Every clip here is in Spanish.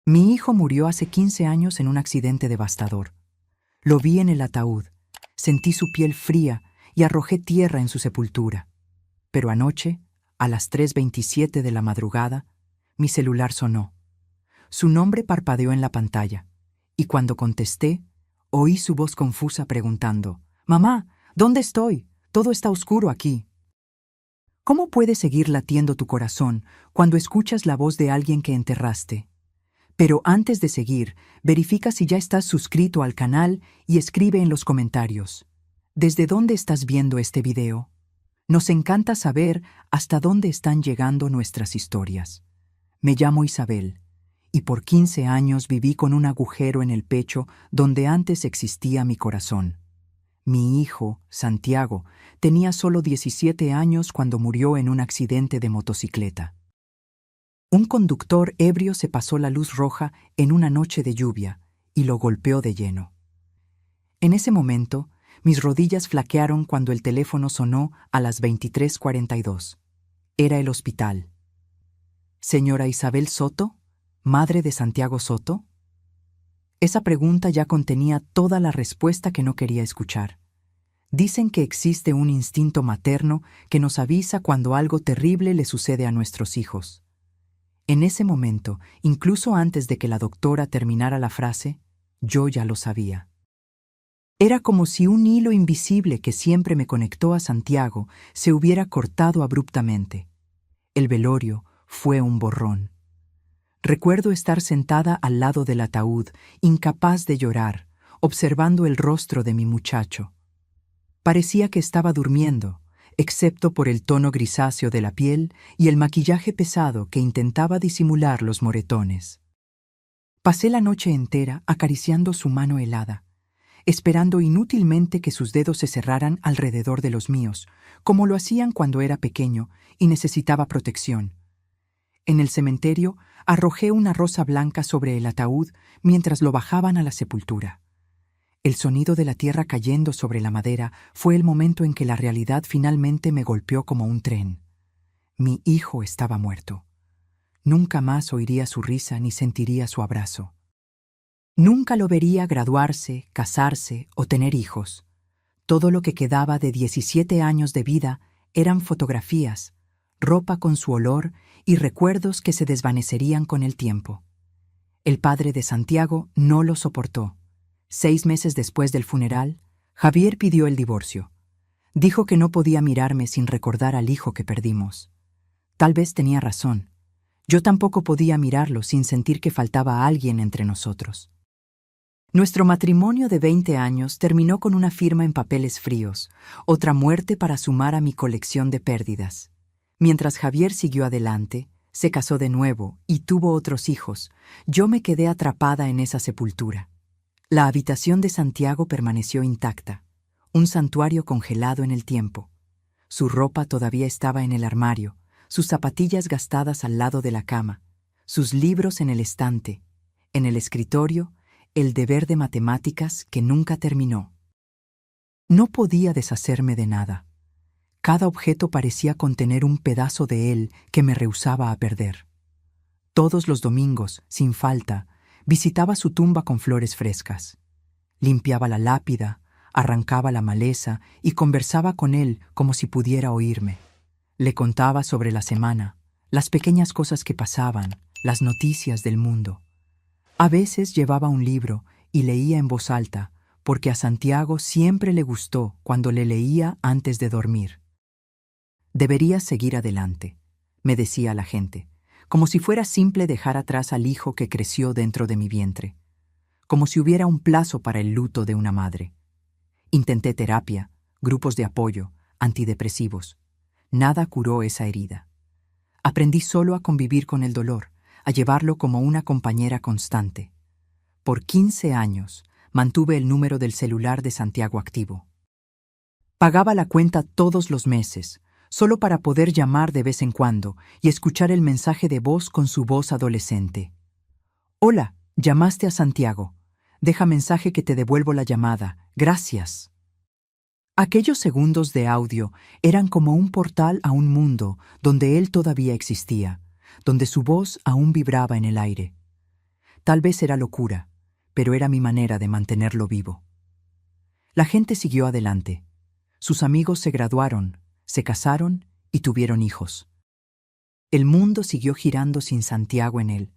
Mi hijo murió hace 15 años en un accidente devastador. Lo vi en el ataúd, sentí su piel fría y arrojé tierra en su sepultura. Pero anoche, a las 3:27 de la madrugada, mi celular sonó. Su nombre parpadeó en la pantalla, y cuando contesté, oí su voz confusa preguntando: «Mamá, ¿dónde estoy? Todo está oscuro aquí». ¿Cómo puede seguir latiendo tu corazón cuando escuchas la voz de alguien que enterraste? Pero antes de seguir, verifica si ya estás suscrito al canal y escribe en los comentarios: ¿desde dónde estás viendo este video? Nos encanta saber hasta dónde están llegando nuestras historias. Me llamo Isabel, y por 15 años viví con un agujero en el pecho donde antes existía mi corazón. Mi hijo, Santiago, tenía solo 17 años cuando murió en un accidente de motocicleta. Un conductor ebrio se pasó la luz roja en una noche de lluvia y lo golpeó de lleno. En ese momento, mis rodillas flaquearon cuando el teléfono sonó a las 23:42. Era el hospital. ¿Señora Isabel Soto? ¿Madre de Santiago Soto? Esa pregunta ya contenía toda la respuesta que no quería escuchar. Dicen que existe un instinto materno que nos avisa cuando algo terrible le sucede a nuestros hijos. En ese momento, incluso antes de que la doctora terminara la frase, yo ya lo sabía. Era como si un hilo invisible que siempre me conectó a Santiago se hubiera cortado abruptamente. El velorio fue un borrón. Recuerdo estar sentada al lado del ataúd, incapaz de llorar, observando el rostro de mi muchacho. Parecía que estaba durmiendo, excepto por el tono grisáceo de la piel y el maquillaje pesado que intentaba disimular los moretones. Pasé la noche entera acariciando su mano helada, esperando inútilmente que sus dedos se cerraran alrededor de los míos, como lo hacían cuando era pequeño y necesitaba protección. En el cementerio arrojé una rosa blanca sobre el ataúd mientras lo bajaban a la sepultura. El sonido de la tierra cayendo sobre la madera fue el momento en que la realidad finalmente me golpeó como un tren. Mi hijo estaba muerto. Nunca más oiría su risa ni sentiría su abrazo. Nunca lo vería graduarse, casarse o tener hijos. Todo lo que quedaba de 17 años de vida eran fotografías, ropa con su olor y recuerdos que se desvanecerían con el tiempo. El padre de Santiago no lo soportó. 6 meses después del funeral, Javier pidió el divorcio. Dijo que no podía mirarme sin recordar al hijo que perdimos. Tal vez tenía razón. Yo tampoco podía mirarlo sin sentir que faltaba alguien entre nosotros. Nuestro matrimonio de 20 años terminó con una firma en papeles fríos, otra muerte para sumar a mi colección de pérdidas. Mientras Javier siguió adelante, se casó de nuevo y tuvo otros hijos, yo me quedé atrapada en esa sepultura. La habitación de Santiago permaneció intacta, un santuario congelado en el tiempo. Su ropa todavía estaba en el armario, sus zapatillas gastadas al lado de la cama, sus libros en el estante, en el escritorio, el deber de matemáticas que nunca terminó. No podía deshacerme de nada. Cada objeto parecía contener un pedazo de él que me rehusaba a perder. Todos los domingos, sin falta, visitaba su tumba con flores frescas. Limpiaba la lápida, arrancaba la maleza y conversaba con él como si pudiera oírme. Le contaba sobre la semana, las pequeñas cosas que pasaban, las noticias del mundo. A veces llevaba un libro y leía en voz alta, porque a Santiago siempre le gustó cuando le leía antes de dormir. «Deberías seguir adelante», me decía la gente, como si fuera simple dejar atrás al hijo que creció dentro de mi vientre, como si hubiera un plazo para el luto de una madre. Intenté terapia, grupos de apoyo, antidepresivos. Nada curó esa herida. Aprendí solo a convivir con el dolor, a llevarlo como una compañera constante. Por 15 años mantuve el número del celular de Santiago activo. Pagaba la cuenta todos los meses, solo para poder llamar de vez en cuando y escuchar el mensaje de voz con su voz adolescente. «Hola, llamaste a Santiago. Deja mensaje que te devuelvo la llamada. Gracias». Aquellos segundos de audio eran como un portal a un mundo donde él todavía existía, donde su voz aún vibraba en el aire. Tal vez era locura, pero era mi manera de mantenerlo vivo. La gente siguió adelante. Sus amigos se graduaron, se casaron y tuvieron hijos. El mundo siguió girando sin Santiago en él.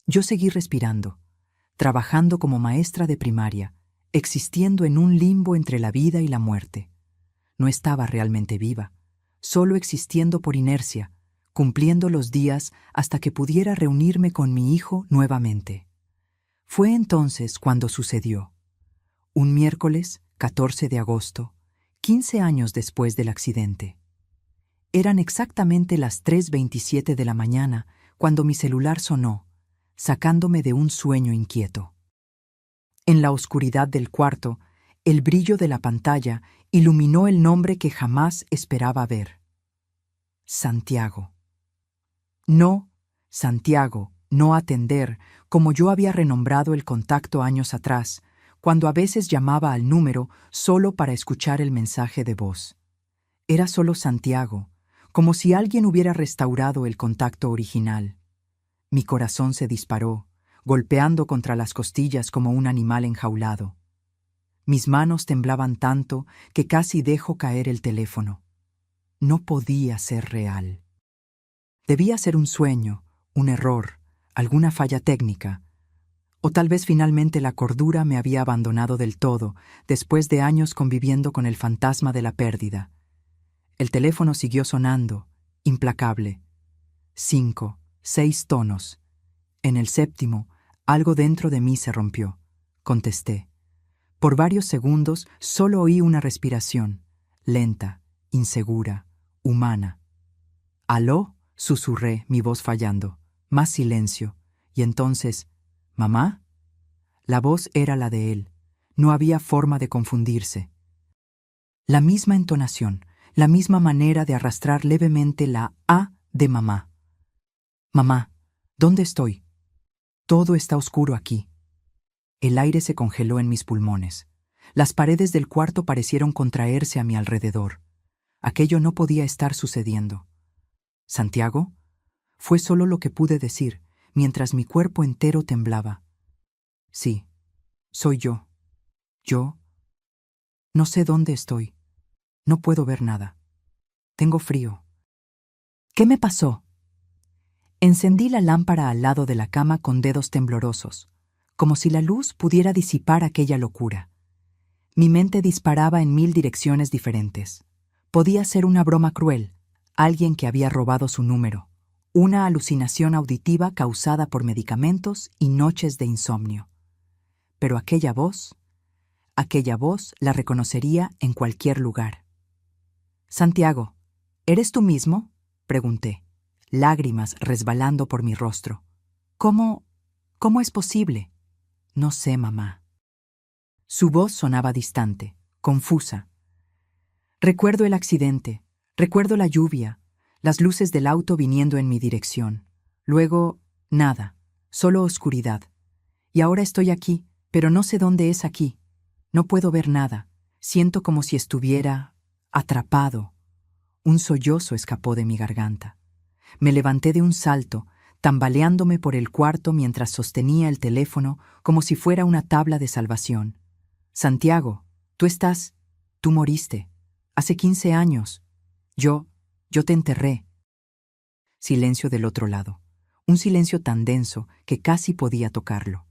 Yo seguí respirando, trabajando como maestra de primaria, existiendo en un limbo entre la vida y la muerte. No estaba realmente viva, solo existiendo por inercia, cumpliendo los días hasta que pudiera reunirme con mi hijo nuevamente. Fue entonces cuando sucedió. Un miércoles, 14 de agosto, 15 años después del accidente. Eran exactamente las 3:27 de la mañana cuando mi celular sonó, sacándome de un sueño inquieto. En la oscuridad del cuarto, el brillo de la pantalla iluminó el nombre que jamás esperaba ver. Santiago. No, Santiago, no atender, como yo había renombrado el contacto años atrás, cuando a veces llamaba al número solo para escuchar el mensaje de voz. Era solo Santiago, como si alguien hubiera restaurado el contacto original. Mi corazón se disparó, golpeando contra las costillas como un animal enjaulado. Mis manos temblaban tanto que casi dejo caer el teléfono. No podía ser real. Debía ser un sueño, un error, alguna falla técnica. O tal vez finalmente la cordura me había abandonado del todo, después de años conviviendo con el fantasma de la pérdida. El teléfono siguió sonando, implacable. 5, 6 tonos. En el séptimo, algo dentro de mí se rompió. Contesté. Por varios segundos solo oí una respiración, lenta, insegura, humana. «¿Aló?», susurré, mi voz fallando. Más silencio. Y entonces, «¿Mamá?». La voz era la de él. No había forma de confundirse. La misma entonación, la misma manera de arrastrar levemente la A de mamá. «Mamá, ¿dónde estoy? Todo está oscuro aquí». El aire se congeló en mis pulmones. Las paredes del cuarto parecieron contraerse a mi alrededor. Aquello no podía estar sucediendo. «¿Santiago?». Fue solo lo que pude decir, mientras mi cuerpo entero temblaba. «Sí, soy yo. Yo. No sé dónde estoy. No puedo ver nada. Tengo frío». «¿Qué me pasó?». Encendí la lámpara al lado de la cama con dedos temblorosos, como si la luz pudiera disipar aquella locura. Mi mente disparaba en 1000 direcciones diferentes. Podía ser una broma cruel, alguien que había robado su número, una alucinación auditiva causada por medicamentos y noches de insomnio. Pero aquella voz la reconocería en cualquier lugar. «Santiago, ¿eres tú mismo?», pregunté, lágrimas resbalando por mi rostro. ¿Cómo es posible?» «No sé, mamá». Su voz sonaba distante, confusa. Recuerdo el accidente, recuerdo la lluvia, las luces del auto viniendo en mi dirección. Luego, nada, solo oscuridad. Y ahora estoy aquí, pero no sé dónde es aquí. No puedo ver nada. Siento como si estuviera atrapado. Un sollozo escapó de mi garganta. Me levanté de un salto, tambaleándome por el cuarto mientras sostenía el teléfono como si fuera una tabla de salvación. «Santiago, tú moriste. Hace 15 años. Yo te enterré». Silencio del otro lado. Un silencio tan denso que casi podía tocarlo.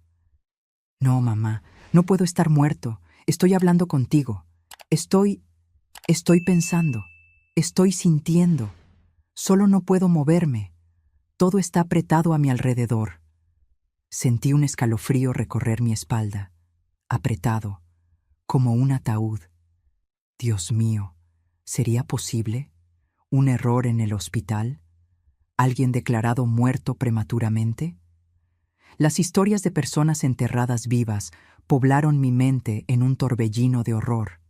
«No, mamá, no puedo estar muerto. Estoy hablando contigo. Estoy pensando. Estoy sintiendo. Solo no puedo moverme. Todo está apretado a mi alrededor». Sentí un escalofrío recorrer mi espalda, apretado, como un ataúd. Dios mío, ¿sería posible? ¿Un error en el hospital? ¿Alguien declarado muerto prematuramente? Las historias de personas enterradas vivas poblaron mi mente en un torbellino de horror.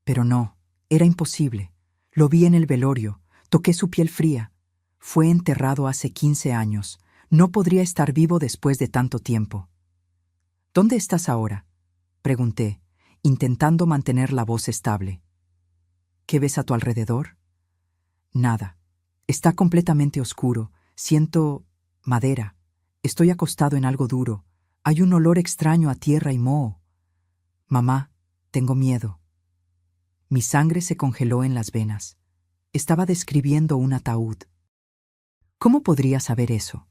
Pero no, era imposible. Lo vi en el velorio, toqué su piel fría. Fue enterrado hace 15 años. No podría estar vivo después de tanto tiempo. «¿Dónde estás ahora?», pregunté, intentando mantener la voz estable. «¿Qué ves a tu alrededor?». «Nada. Está completamente oscuro. Siento madera. Estoy acostado en algo duro. Hay un olor extraño a tierra y moho. Mamá, tengo miedo. Mi sangre se congeló en las venas. Estaba describiendo un ataúd. ¿Cómo podría saber eso?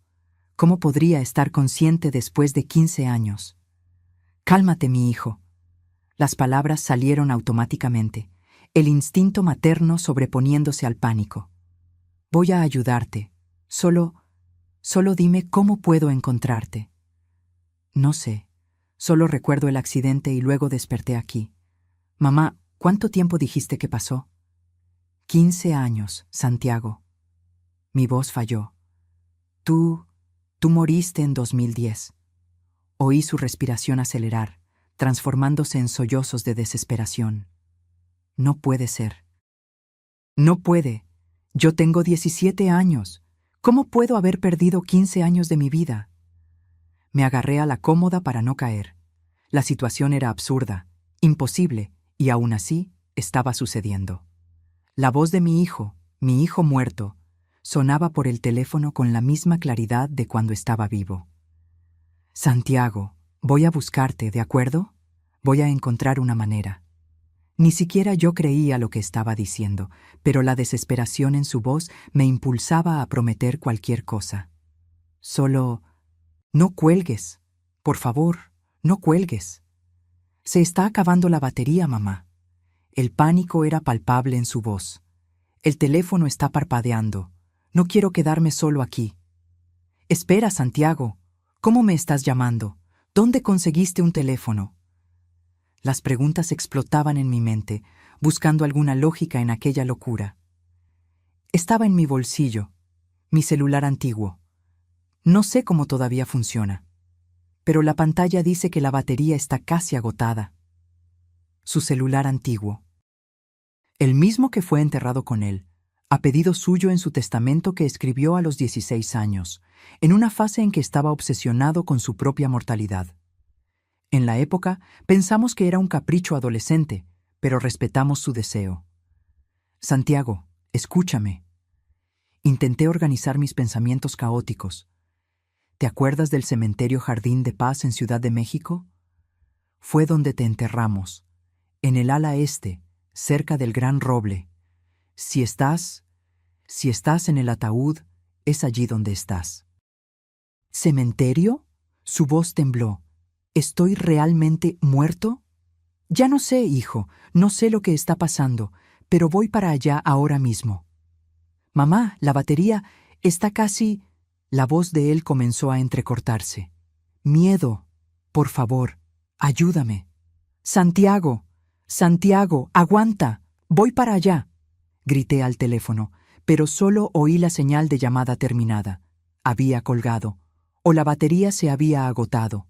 ¿Cómo podría estar consciente después de 15 años? Cálmate, mi hijo. Las palabras salieron automáticamente, el instinto materno sobreponiéndose al pánico. Voy a ayudarte. Solo dime cómo puedo encontrarte. No sé. Solo recuerdo el accidente y luego desperté aquí. Mamá, ¿cuánto tiempo dijiste que pasó? 15 años, Santiago. Mi voz falló. Tú moriste en 2010. Oí su respiración acelerar, transformándose en sollozos de desesperación. No puede ser. No puede. Yo tengo 17 años. ¿Cómo puedo haber perdido 15 años de mi vida? Me agarré a la cómoda para no caer. La situación era absurda, imposible, y aún así estaba sucediendo. La voz de mi hijo muerto, sonaba por el teléfono con la misma claridad de cuando estaba vivo. Santiago, voy a buscarte, ¿de acuerdo? Voy a encontrar una manera. Ni siquiera yo creía lo que estaba diciendo, pero la desesperación en su voz me impulsaba a prometer cualquier cosa. Solo, no cuelgues. Por favor, no cuelgues. Se está acabando la batería, mamá. El pánico era palpable en su voz. El teléfono está parpadeando. No quiero quedarme solo aquí. Espera, Santiago. ¿Cómo me estás llamando? ¿Dónde conseguiste un teléfono? Las preguntas explotaban en mi mente, buscando alguna lógica en aquella locura. Estaba en mi bolsillo, mi celular antiguo. No sé cómo todavía funciona, pero la pantalla dice que la batería está casi agotada. Su celular antiguo. El mismo que fue enterrado con él, a pedido suyo en su testamento que escribió a los 16 años, en una fase en que estaba obsesionado con su propia mortalidad. En la época, pensamos que era un capricho adolescente, pero respetamos su deseo. Santiago, escúchame. Intenté organizar mis pensamientos caóticos. ¿Te acuerdas del cementerio Jardín de Paz en Ciudad de México? Fue donde te enterramos, en el ala este, cerca del Gran Roble. Si estás en el ataúd, es allí donde estás. ¿Cementerio? Su voz tembló. ¿Estoy realmente muerto? Ya no sé, hijo, no sé lo que está pasando, pero voy para allá ahora mismo. Mamá, la batería está casi... La voz de él comenzó a entrecortarse. Miedo, por favor, ayúdame. Santiago, aguanta, voy para allá. Grité al teléfono, pero solo oí la señal de llamada terminada. Había colgado, o la batería se había agotado.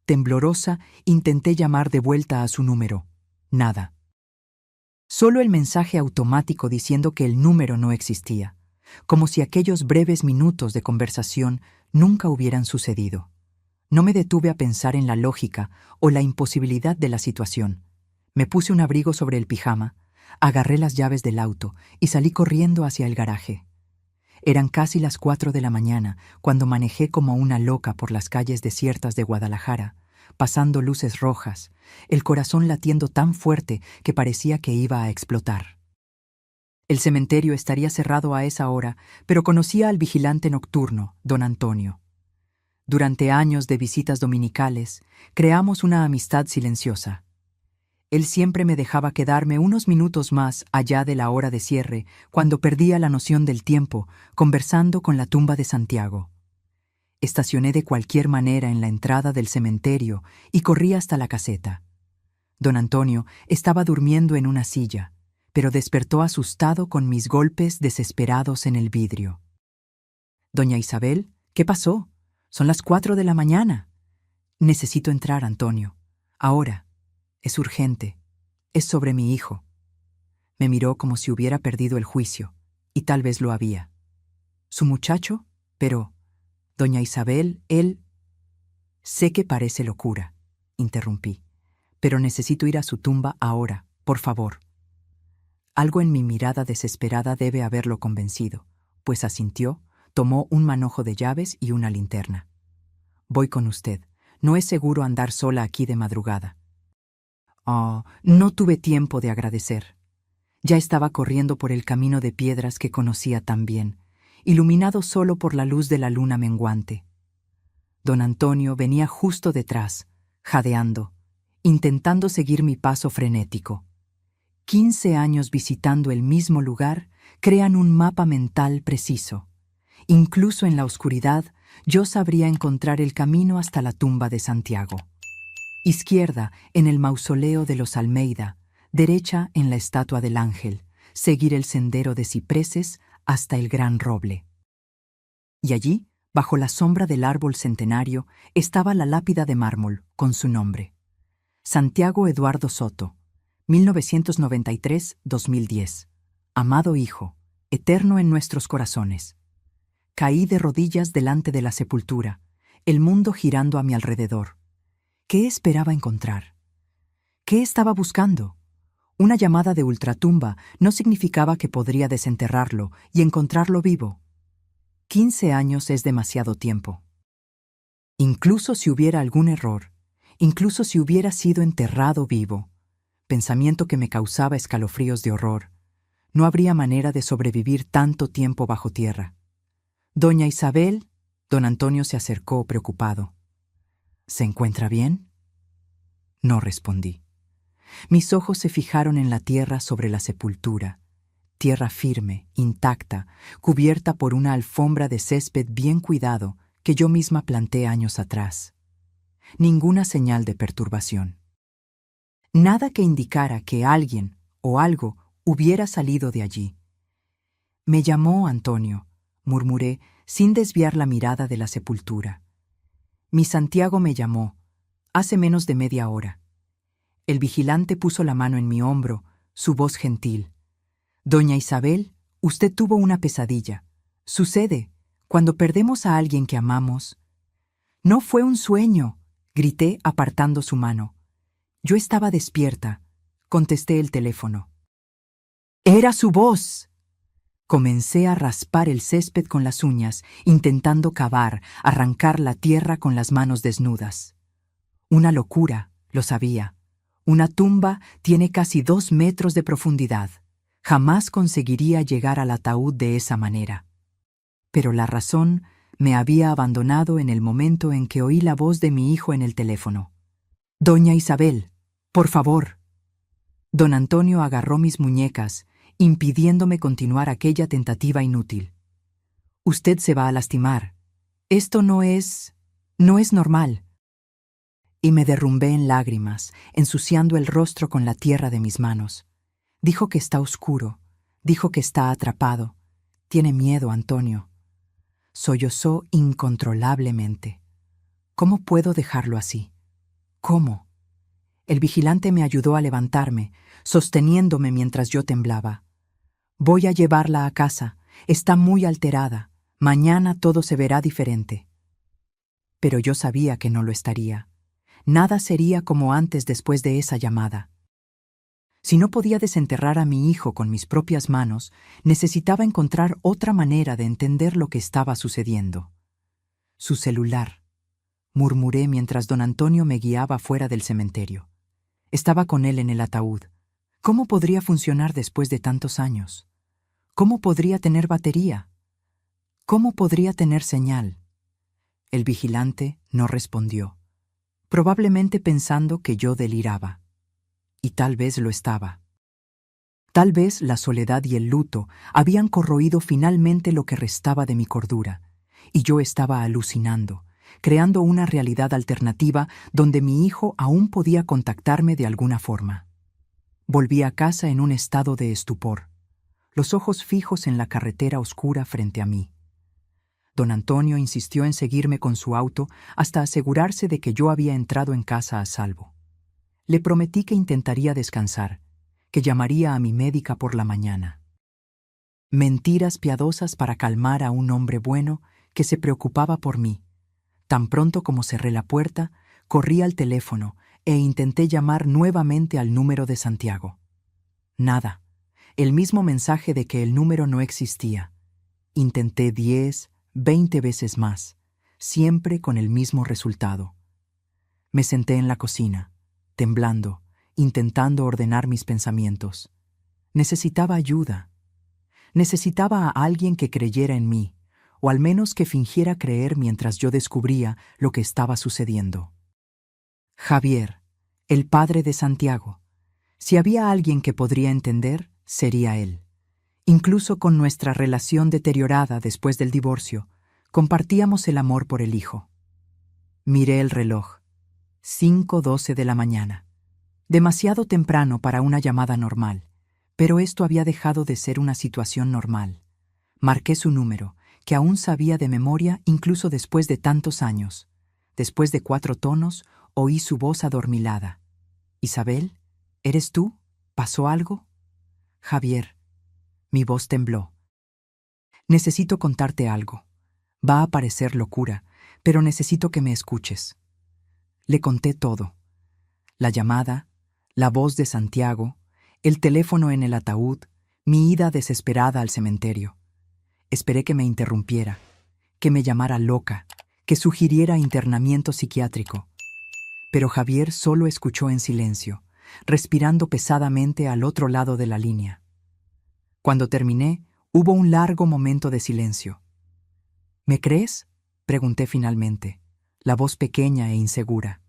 Temblorosa, intenté llamar de vuelta a su número. Nada. Solo el mensaje automático diciendo que el número no existía, como si aquellos breves minutos de conversación nunca hubieran sucedido. No me detuve a pensar en la lógica o la imposibilidad de la situación. Me puse un abrigo sobre el pijama, agarré las llaves del auto y salí corriendo hacia el garaje. Eran casi las 4 de la mañana cuando manejé como una loca por las calles desiertas de Guadalajara, pasando luces rojas, el corazón latiendo tan fuerte que parecía que iba a explotar. El cementerio estaría cerrado a esa hora, pero conocía al vigilante nocturno, don Antonio. Durante años de visitas dominicales, creamos una amistad silenciosa. Él siempre me dejaba quedarme unos minutos más allá de la hora de cierre, cuando perdía la noción del tiempo, conversando con la tumba de Santiago. Estacioné de cualquier manera en la entrada del cementerio y corrí hasta la caseta. Don Antonio estaba durmiendo en una silla, pero despertó asustado con mis golpes desesperados en el vidrio. «Doña Isabel, ¿qué pasó? Son las 4 de la mañana. Necesito entrar, Antonio. Ahora. Es urgente. Es sobre mi hijo». Me miró como si hubiera perdido el juicio, y tal vez lo había. ¿Su muchacho? Pero, doña Isabel, él... Sé que parece locura, interrumpí, pero necesito ir a su tumba ahora, por favor. Algo en mi mirada desesperada debe haberlo convencido, pues asintió, tomó un manojo de llaves y una linterna. Voy con usted. No es seguro andar sola aquí de madrugada. Oh, no tuve tiempo de agradecer. Ya estaba corriendo por el camino de piedras que conocía tan bien, iluminado solo por la luz de la luna menguante. Don Antonio venía justo detrás, jadeando, intentando seguir mi paso frenético. 15 años visitando el mismo lugar crean un mapa mental preciso. Incluso en la oscuridad, yo sabría encontrar el camino hasta la tumba de Santiago. Izquierda, en el mausoleo de los Almeida, derecha en la estatua del Ángel, seguir el sendero de cipreses hasta el gran roble. Y allí, bajo la sombra del árbol centenario, estaba la lápida de mármol con su nombre. Santiago Eduardo Soto, 1993-2010. Amado hijo, eterno en nuestros corazones. Caí de rodillas delante de la sepultura, el mundo girando a mi alrededor. ¿Qué esperaba encontrar? ¿Qué estaba buscando? Una llamada de ultratumba no significaba que podría desenterrarlo y encontrarlo vivo. 15 años es demasiado tiempo. Incluso si hubiera algún error, incluso si hubiera sido enterrado vivo, pensamiento que me causaba escalofríos de horror, no habría manera de sobrevivir tanto tiempo bajo tierra. Doña Isabel, don Antonio se acercó preocupado. ¿Se encuentra bien? No respondí. Mis ojos se fijaron en la tierra sobre la sepultura, tierra firme, intacta, cubierta por una alfombra de césped bien cuidado que yo misma planté años atrás. Ninguna señal de perturbación. Nada que indicara que alguien o algo hubiera salido de allí. Me llamó Antonio, murmuré, sin desviar la mirada de la sepultura. Mi Santiago me llamó, hace menos de media hora. El vigilante puso la mano en mi hombro, su voz gentil. Doña Isabel, usted tuvo una pesadilla. Sucede, cuando perdemos a alguien que amamos. No fue un sueño, grité apartando su mano. Yo estaba despierta. Contesté el teléfono. ¡Era su voz! Comencé a raspar el césped con las uñas, intentando cavar, arrancar la tierra con las manos desnudas. Una locura, lo sabía. Una tumba tiene casi 2 metros de profundidad. Jamás conseguiría llegar al ataúd de esa manera. Pero la razón me había abandonado en el momento en que oí la voz de mi hijo en el teléfono. «Doña Isabel, por favor». Don Antonio agarró mis muñecas, impidiéndome continuar aquella tentativa inútil. «Usted se va a lastimar. Esto no es normal». Y me derrumbé en lágrimas, ensuciando el rostro con la tierra de mis manos. Dijo que está oscuro, dijo que está atrapado. Tiene miedo, Antonio. Sollozó incontrolablemente. ¿Cómo puedo dejarlo así? ¿Cómo? El vigilante me ayudó a levantarme, sosteniéndome mientras yo temblaba. Voy a llevarla a casa. Está muy alterada. Mañana todo se verá diferente. Pero yo sabía que no lo estaría. Nada sería como antes después de esa llamada. Si no podía desenterrar a mi hijo con mis propias manos, necesitaba encontrar otra manera de entender lo que estaba sucediendo. Su celular, murmuré mientras don Antonio me guiaba fuera del cementerio. Estaba con él en el ataúd. ¿Cómo podría funcionar después de tantos años? ¿Cómo podría tener batería? ¿Cómo podría tener señal? El vigilante no respondió, probablemente pensando que yo deliraba. Y tal vez lo estaba. Tal vez la soledad y el luto habían corroído finalmente lo que restaba de mi cordura, y yo estaba alucinando, creando una realidad alternativa donde mi hijo aún podía contactarme de alguna forma. Volví a casa en un estado de estupor, los ojos fijos en la carretera oscura frente a mí. Don Antonio insistió en seguirme con su auto hasta asegurarse de que yo había entrado en casa a salvo. Le prometí que intentaría descansar, que llamaría a mi médica por la mañana. Mentiras piadosas para calmar a un hombre bueno que se preocupaba por mí. Tan pronto como cerré la puerta, corrí al teléfono e intenté llamar nuevamente al número de Santiago. Nada. El mismo mensaje de que el número no existía. Intenté 10, 20 veces más. siempre con el mismo resultado. Me senté en la cocina, temblando, intentando ordenar mis pensamientos. Necesitaba ayuda. Necesitaba a alguien que creyera en mí, o al menos que fingiera creer mientras yo descubría lo que estaba sucediendo. Javier, el padre de Santiago. Si había alguien que podría entender, sería él. Incluso con nuestra relación deteriorada después del divorcio, compartíamos el amor por el hijo. Miré el reloj. 5:12 de la mañana. Demasiado temprano para una llamada normal, pero esto había dejado de ser una situación normal. Marqué su número, que aún sabía de memoria incluso después de tantos años. Después de 4 tonos, oí su voz adormilada. «Isabel, ¿eres tú? ¿Pasó algo?» «Javier». Mi voz tembló. «Necesito contarte algo. Va a parecer locura, pero necesito que me escuches». Le conté todo. La llamada, la voz de Santiago, el teléfono en el ataúd, mi ida desesperada al cementerio. Esperé que me interrumpiera, que me llamara loca, que sugiriera internamiento psiquiátrico. Pero Javier solo escuchó en silencio, respirando pesadamente al otro lado de la línea. Cuando terminé, hubo un largo momento de silencio. «¿Me crees?», pregunté finalmente, la voz pequeña e insegura.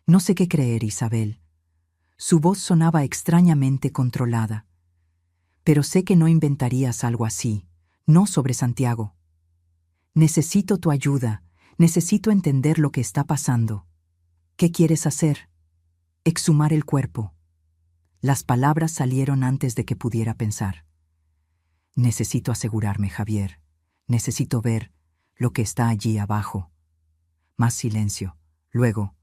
«No sé qué creer, Isabel». Su voz sonaba extrañamente controlada. «Pero sé que no inventarías algo así, no sobre Santiago. Necesito tu ayuda, necesito entender lo que está pasando. ¿Qué quieres hacer?» «Exhumar el cuerpo». Las palabras salieron antes de que pudiera pensar. «Necesito asegurarme, Javier. Necesito ver lo que está allí abajo». Más silencio. Luego,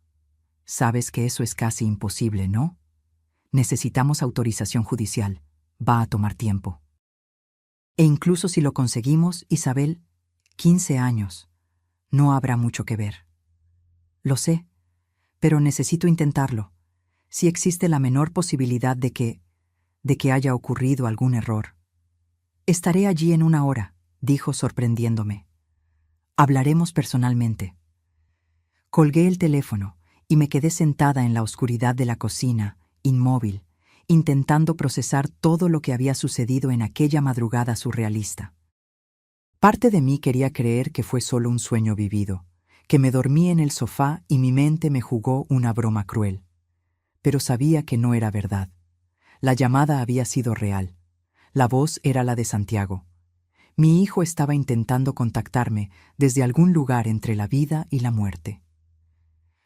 «Sabes que eso es casi imposible, ¿no? Necesitamos autorización judicial. Va a tomar tiempo. E incluso si lo conseguimos, Isabel, 15 años. No habrá mucho que ver». «Lo sé, pero necesito intentarlo. Si existe la menor posibilidad de que haya ocurrido algún error». «Estaré allí en 1 hora», dijo sorprendiéndome. «Hablaremos personalmente». Colgué el teléfono y me quedé sentada en la oscuridad de la cocina, inmóvil, intentando procesar todo lo que había sucedido en aquella madrugada surrealista. Parte de mí quería creer que fue solo un sueño vivido, que me dormí en el sofá y mi mente me jugó una broma cruel. Pero sabía que no era verdad. La llamada había sido real. La voz era la de Santiago. Mi hijo estaba intentando contactarme desde algún lugar entre la vida y la muerte.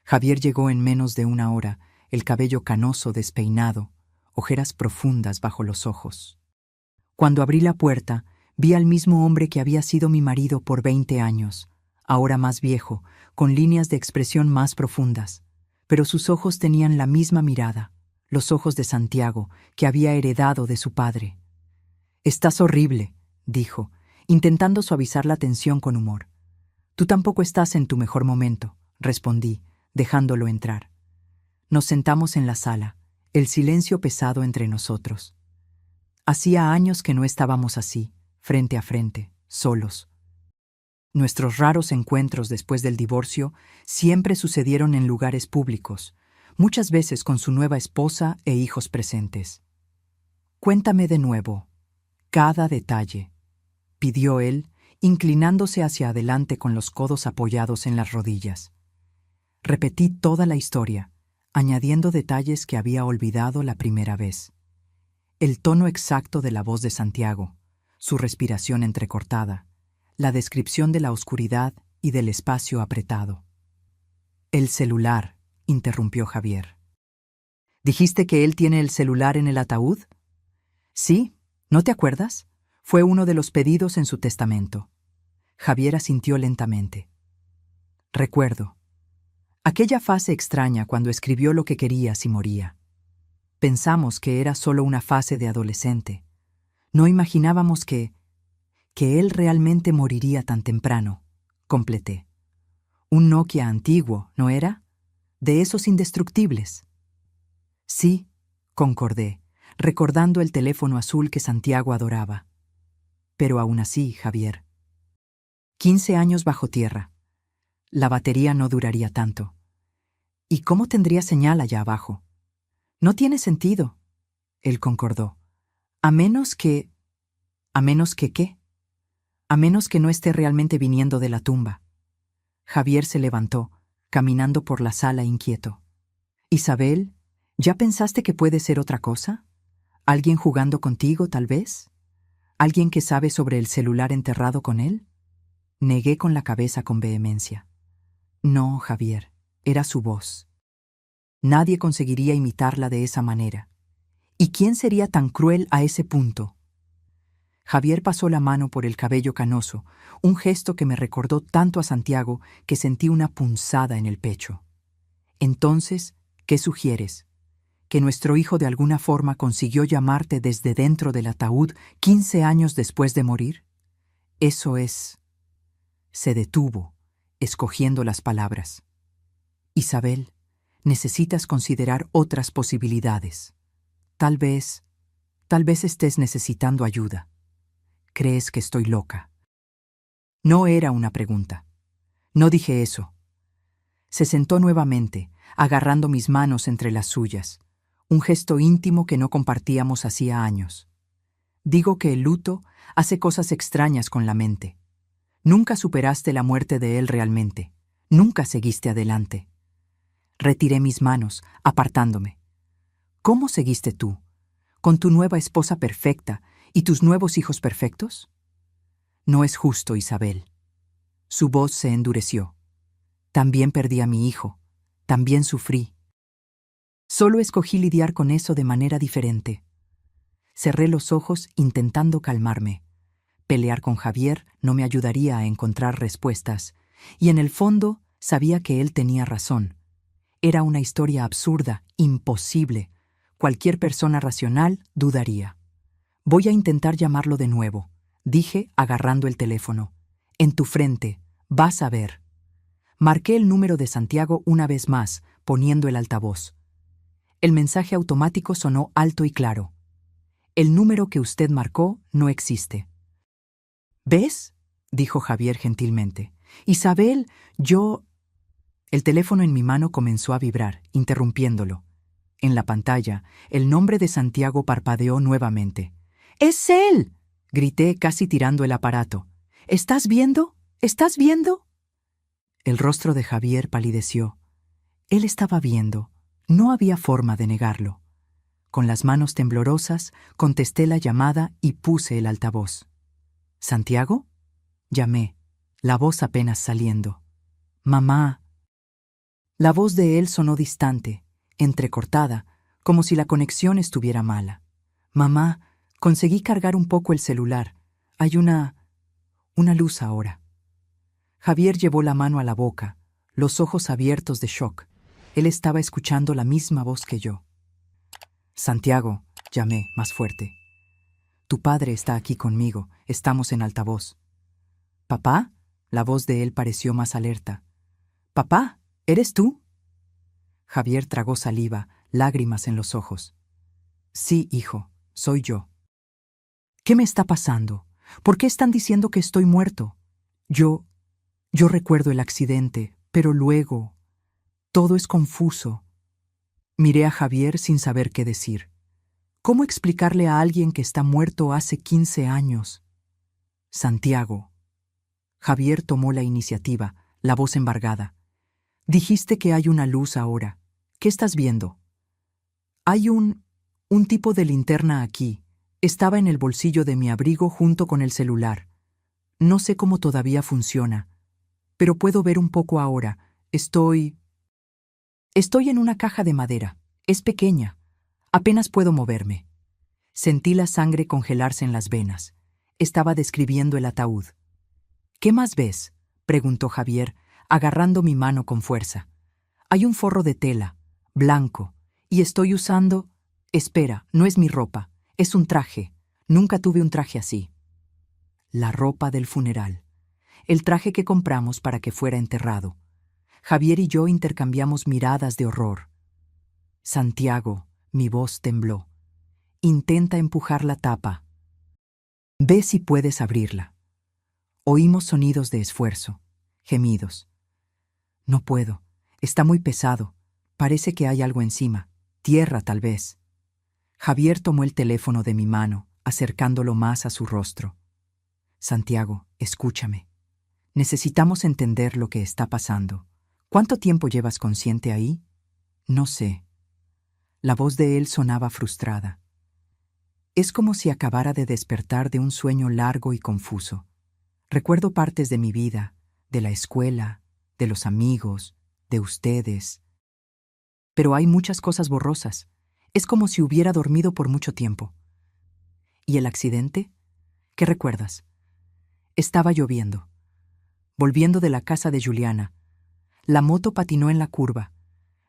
Javier llegó en menos de 1 hora, el cabello canoso despeinado, ojeras profundas bajo los ojos. Cuando abrí la puerta, vi al mismo hombre que había sido mi marido por 20 años, ahora más viejo, con líneas de expresión más profundas, pero sus ojos tenían la misma mirada, los ojos de Santiago, que había heredado de su padre. «Estás horrible», dijo, intentando suavizar la tensión con humor. «Tú tampoco estás en tu mejor momento», respondí, dejándolo entrar. Nos sentamos en la sala, el silencio pesado entre nosotros. Hacía años que no estábamos así, frente a frente, solos. Nuestros raros encuentros después del divorcio siempre sucedieron en lugares públicos, muchas veces con su nueva esposa e hijos presentes. «Cuéntame de nuevo, cada detalle», pidió él, inclinándose hacia adelante con los codos apoyados en las rodillas. Repetí toda la historia, añadiendo detalles que había olvidado la primera vez. El tono exacto de la voz de Santiago, su respiración entrecortada, la descripción de la oscuridad y del espacio apretado. «El celular», interrumpió Javier. «¿Dijiste que él tiene el celular en el ataúd?» «Sí, ¿no te acuerdas? Fue uno de los pedidos en su testamento». Javier asintió lentamente. «Recuerdo. Aquella fase extraña cuando escribió lo que quería si moría. Pensamos que era solo una fase de adolescente. No imaginábamos que él realmente moriría tan temprano», completé. «Un Nokia antiguo, ¿no era? De esos indestructibles». «Sí», concordé, recordando el teléfono azul que Santiago adoraba. «Pero aún así, Javier. 15 años bajo tierra. La batería no duraría tanto. ¿Y cómo tendría señal allá abajo? No tiene sentido, él concordó. A menos que... ¿A menos que qué? A menos que no esté realmente viniendo de la tumba. Javier se levantó, caminando por la sala inquieto. Isabel, ¿ya pensaste que puede ser otra cosa? ¿Alguien jugando contigo, tal vez? ¿Alguien que sabe sobre el celular enterrado con él? Negué con la cabeza con vehemencia. No, Javier, era su voz. Nadie conseguiría imitarla de esa manera. ¿Y quién sería tan cruel a ese punto? Javier pasó la mano por el cabello canoso, un gesto que me recordó tanto a Santiago que sentí una punzada en el pecho. Entonces, ¿qué sugieres? ¿Que nuestro hijo de alguna forma consiguió llamarte desde dentro del ataúd 15 años después de morir? Eso es... Se detuvo, escogiendo las palabras. Isabel, necesitas considerar otras posibilidades. Tal vez estés necesitando ayuda. ¿Crees que estoy loca? No era una pregunta. No dije eso. Se sentó nuevamente, agarrando mis manos entre las suyas, un gesto íntimo que no compartíamos hacía años. Digo que el luto hace cosas extrañas con la mente. Nunca superaste la muerte de él realmente. Nunca seguiste adelante. Retiré mis manos, apartándome. ¿Cómo seguiste tú? ¿Con tu nueva esposa perfecta y tus nuevos hijos perfectos? No es justo, Isabel. Su voz se endureció. También perdí a mi hijo. También sufrí. Solo escogí lidiar con eso de manera diferente. Cerré los ojos intentando calmarme. Pelear con Javier no me ayudaría a encontrar respuestas, y en el fondo sabía que él tenía razón. Era una historia absurda, imposible. Cualquier persona racional dudaría. Voy a intentar llamarlo de nuevo, dije agarrando el teléfono. En tu frente, vas a ver. Marqué el número de Santiago una vez más, poniendo el altavoz. El mensaje automático sonó alto y claro. El número que usted marcó no existe. ¿Ves?, dijo Javier gentilmente. Isabel, yo... El teléfono en mi mano comenzó a vibrar, interrumpiéndolo. En la pantalla, el nombre de Santiago parpadeó nuevamente. ¡Es él!, grité casi tirando el aparato. ¿Estás viendo? ¿Estás viendo? El rostro de Javier palideció. Él estaba viendo. No había forma de negarlo. Con las manos temblorosas, contesté la llamada y puse el altavoz. ¿Santiago? Llamé, la voz apenas saliendo. Mamá. La voz de él sonó distante, entrecortada, como si la conexión estuviera mala. Mamá, conseguí cargar un poco el celular. Hay una luz ahora. Javier llevó la mano a la boca, los ojos abiertos de shock. Él estaba escuchando la misma voz que yo. Santiago, llamé más fuerte. Tu padre está aquí conmigo, estamos en altavoz. ¿Papá? La voz de él pareció más alerta. ¿Papá? ¿Eres tú? Javier tragó saliva, lágrimas en los ojos. Sí, hijo, soy yo. ¿Qué me está pasando? ¿Por qué están diciendo que estoy muerto? Yo recuerdo el accidente, pero luego... Todo es confuso. Miré a Javier sin saber qué decir. ¿Cómo explicarle a alguien que está muerto hace 15 años? Santiago. Javier tomó la iniciativa, la voz embargada. Dijiste que hay una luz ahora. ¿Qué estás viendo? Hay un tipo de linterna aquí. Estaba en el bolsillo de mi abrigo junto con el celular. No sé cómo todavía funciona, pero puedo ver un poco ahora. Estoy en una caja de madera. Es pequeña. Apenas puedo moverme. Sentí la sangre congelarse en las venas. Estaba describiendo el ataúd. ¿Qué más ves?, preguntó Javier, agarrando mi mano con fuerza. Hay un forro de tela, blanco, y estoy usando... Espera, no es mi ropa, es un traje. Nunca tuve un traje así. La ropa del funeral. El traje que compramos para que fuera enterrado. Javier y yo intercambiamos miradas de horror. Santiago, mi voz tembló. Intenta empujar la tapa. Ve si puedes abrirla. Oímos sonidos de esfuerzo, gemidos. No puedo. Está muy pesado. Parece que hay algo encima. Tierra, tal vez. Javier tomó el teléfono de mi mano, acercándolo más a su rostro. Santiago, escúchame. Necesitamos entender lo que está pasando. ¿Cuánto tiempo llevas consciente ahí? No sé. La voz de él sonaba frustrada. Es como si acabara de despertar de un sueño largo y confuso. Recuerdo partes de mi vida, de la escuela, de los amigos, de ustedes. Pero hay muchas cosas borrosas. Es como si hubiera dormido por mucho tiempo. ¿Y el accidente? ¿Qué recuerdas? Estaba lloviendo. Volviendo de la casa de Juliana, la moto patinó en la curva.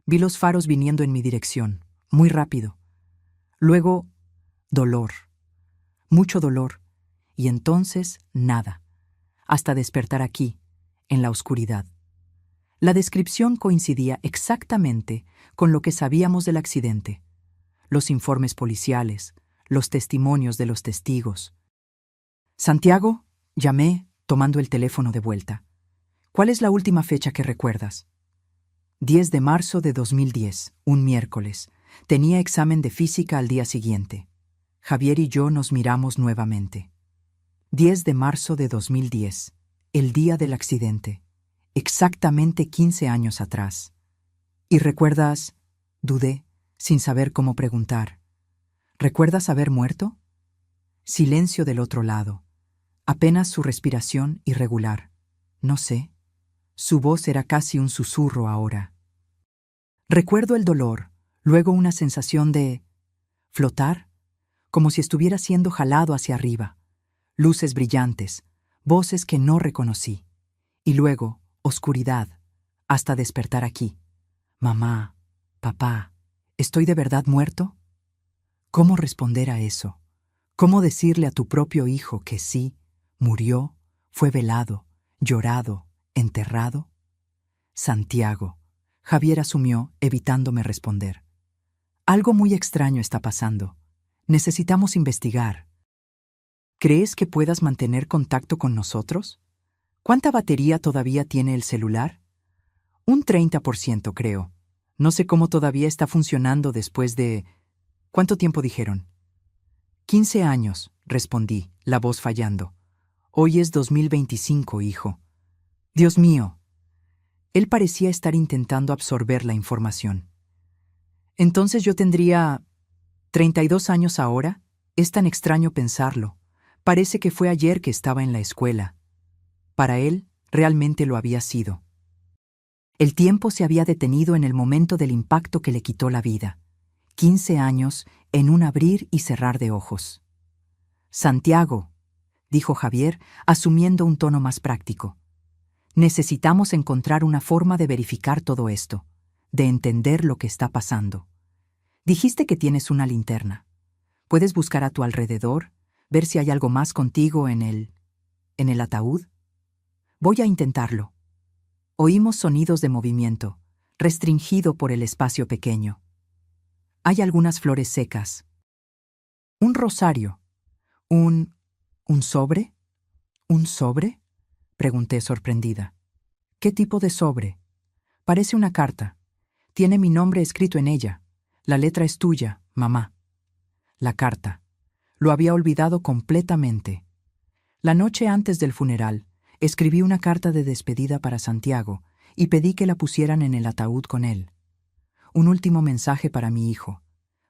Vi los faros viniendo en mi dirección, muy rápido. Luego, dolor. Mucho dolor. Y entonces, nada. Hasta despertar aquí, en la oscuridad. La descripción coincidía exactamente con lo que sabíamos del accidente. Los informes policiales, los testimonios de los testigos. Santiago, llamé, tomando el teléfono de vuelta. ¿Cuál es la última fecha que recuerdas? 10 de marzo de 2010, un miércoles. Tenía examen de física al día siguiente. Javier y yo nos miramos nuevamente. 10 de marzo de 2010, el día del accidente. Exactamente 15 años atrás. ¿Y recuerdas? Dudé, sin saber cómo preguntar. ¿Recuerdas haber muerto? Silencio del otro lado. Apenas su respiración irregular. No sé. Su voz era casi un susurro ahora. Recuerdo el dolor, luego una sensación de flotar, como si estuviera siendo jalado hacia arriba. Luces brillantes, voces que no reconocí. Y luego, oscuridad, hasta despertar aquí. Mamá, papá, ¿estoy de verdad muerto? ¿Cómo responder a eso? ¿Cómo decirle a tu propio hijo que sí, murió, fue velado, llorado, enterrado? Santiago. Javier asumió, evitándome responder. Algo muy extraño está pasando. Necesitamos investigar. ¿Crees que puedas mantener contacto con nosotros? ¿Cuánta batería todavía tiene el celular? Un 30%, creo. No sé cómo todavía está funcionando después de... ¿Cuánto tiempo dijeron? 15 años, respondí, la voz fallando. Hoy es 2025, hijo. Dios mío. Él parecía estar intentando absorber la información. Entonces yo tendría 32 años ahora. Es tan extraño pensarlo. Parece que fue ayer que estaba en la escuela. Para él, realmente lo había sido. El tiempo se había detenido en el momento del impacto que le quitó la vida. 15 años en un abrir y cerrar de ojos. Santiago, dijo Javier, asumiendo un tono más práctico. Necesitamos encontrar una forma de verificar todo esto, de entender lo que está pasando. Dijiste que tienes una linterna. ¿Puedes buscar a tu alrededor, ver si hay algo más contigo en el ataúd? Voy a intentarlo. Oímos sonidos de movimiento, restringido por el espacio pequeño. Hay algunas flores secas. Un rosario. ¿Un sobre? ¿Un sobre? Pregunté sorprendida. ¿Qué tipo de sobre? Parece una carta. Tiene mi nombre escrito en ella. La letra es tuya, mamá. La carta. Lo había olvidado completamente. La noche antes del funeral, escribí una carta de despedida para Santiago y pedí que la pusieran en el ataúd con él. Un último mensaje para mi hijo.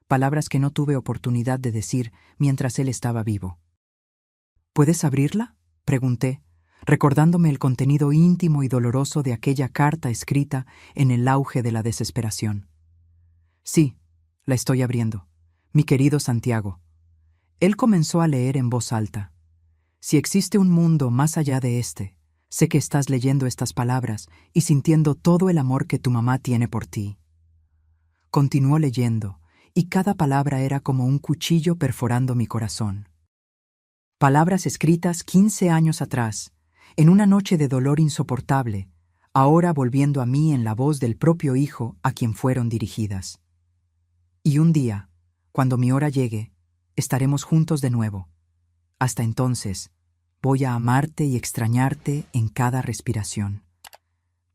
Palabras que no tuve oportunidad de decir mientras él estaba vivo. ¿Puedes abrirla?, pregunté, recordándome el contenido íntimo y doloroso de aquella carta escrita en el auge de la desesperación. Sí, la estoy abriendo. Mi querido Santiago. Él comenzó a leer en voz alta. Si existe un mundo más allá de este, sé que estás leyendo estas palabras y sintiendo todo el amor que tu mamá tiene por ti. Continuó leyendo, y cada palabra era como un cuchillo perforando mi corazón. Palabras escritas 15 años atrás, en una noche de dolor insoportable, ahora volviendo a mí en la voz del propio hijo a quien fueron dirigidas. Y un día, cuando mi hora llegue, estaremos juntos de nuevo. Hasta entonces, voy a amarte y extrañarte en cada respiración.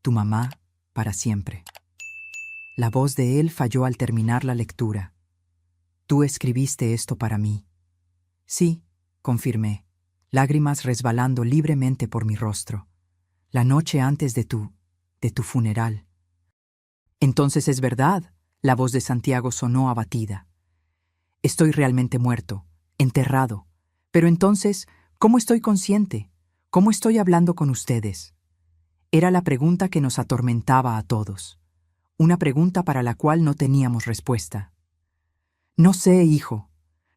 Tu mamá, para siempre. La voz de él falló al terminar la lectura. «Tú escribiste esto para mí». «Sí», confirmé, lágrimas resbalando libremente por mi rostro. «La noche antes de tu funeral». «Entonces es verdad», la voz de Santiago sonó abatida. «Estoy realmente muerto, enterrado. Pero entonces, ¿cómo estoy consciente? ¿Cómo estoy hablando con ustedes?». Era la pregunta que nos atormentaba a todos. Una pregunta para la cual no teníamos respuesta. «No sé, hijo»,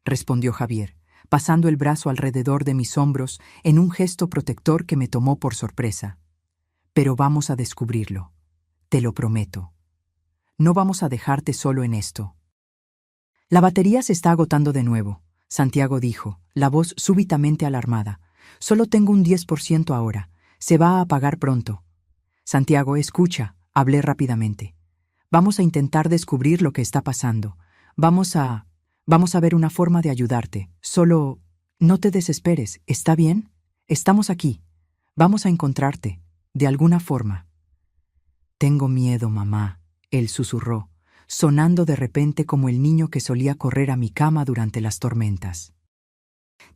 respondió Javier, pasando el brazo alrededor de mis hombros en un gesto protector que me tomó por sorpresa. «Pero vamos a descubrirlo. Te lo prometo. No vamos a dejarte solo en esto». «La batería se está agotando de nuevo», Santiago dijo, la voz súbitamente alarmada. «Solo tengo un 10% ahora. Se va a apagar pronto». «Santiago, escucha», hablé rápidamente. «Vamos a intentar descubrir lo que está pasando. Vamos a ver una forma de ayudarte. Solo no te desesperes, ¿está bien? Estamos aquí. Vamos a encontrarte, de alguna forma». «Tengo miedo, mamá», él susurró, sonando de repente como el niño que solía correr a mi cama durante las tormentas.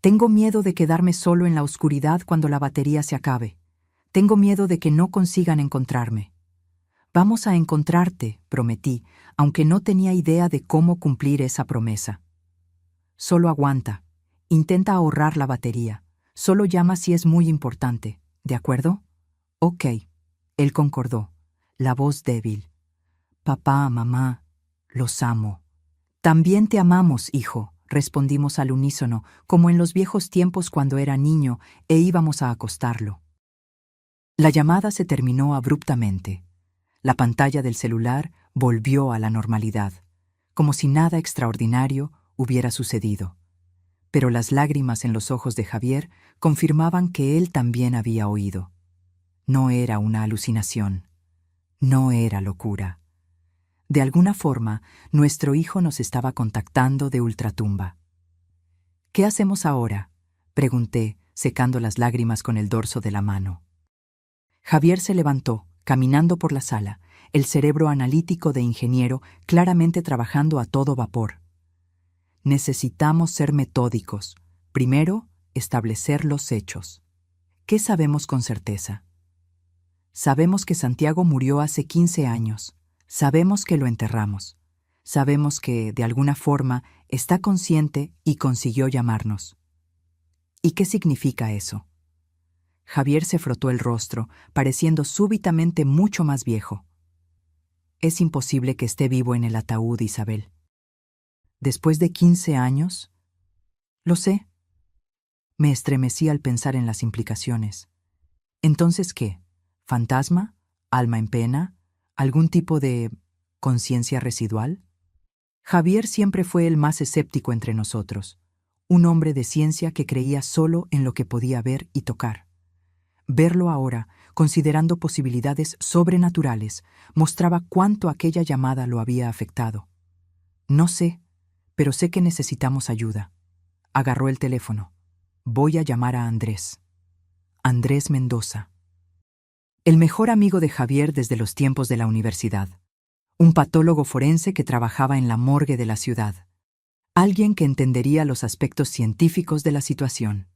«Tengo miedo de quedarme solo en la oscuridad cuando la batería se acabe. Tengo miedo de que no consigan encontrarme». «Vamos a encontrarte», prometí, aunque no tenía idea de cómo cumplir esa promesa. «Solo aguanta. Intenta ahorrar la batería. Solo llama si es muy importante. ¿De acuerdo?» «Ok», él concordó, la voz débil. «Papá, mamá, los amo». «También te amamos, hijo», respondimos al unísono, como en los viejos tiempos cuando era niño e íbamos a acostarlo. La llamada se terminó abruptamente. La pantalla del celular volvió a la normalidad, como si nada extraordinario hubiera sucedido. Pero las lágrimas en los ojos de Javier confirmaban que él también había oído. No era una alucinación. No era locura. De alguna forma, nuestro hijo nos estaba contactando de ultratumba. «¿Qué hacemos ahora?», pregunté, secando las lágrimas con el dorso de la mano. Javier se levantó, caminando por la sala, el cerebro analítico de ingeniero claramente trabajando a todo vapor. «Necesitamos ser metódicos. Primero, establecer los hechos. ¿Qué sabemos con certeza? Sabemos que Santiago murió hace 15 años. Sabemos que lo enterramos. Sabemos que, de alguna forma, está consciente y consiguió llamarnos. ¿Y qué significa eso?». Javier se frotó el rostro, pareciendo súbitamente mucho más viejo. «Es imposible que esté vivo en el ataúd, Isabel». «¿Después de 15 años?» «Lo sé». Me estremecí al pensar en las implicaciones. «¿Entonces qué? ¿Fantasma? ¿Alma en pena? ¿Algún tipo de conciencia residual?». Javier siempre fue el más escéptico entre nosotros, un hombre de ciencia que creía solo en lo que podía ver y tocar. Verlo ahora, considerando posibilidades sobrenaturales, mostraba cuánto aquella llamada lo había afectado. «No sé, pero sé que necesitamos ayuda». Agarró el teléfono. «Voy a llamar a Andrés». Andrés Mendoza. El mejor amigo de Javier desde los tiempos de la universidad. Un patólogo forense que trabajaba en la morgue de la ciudad. Alguien que entendería los aspectos científicos de la situación.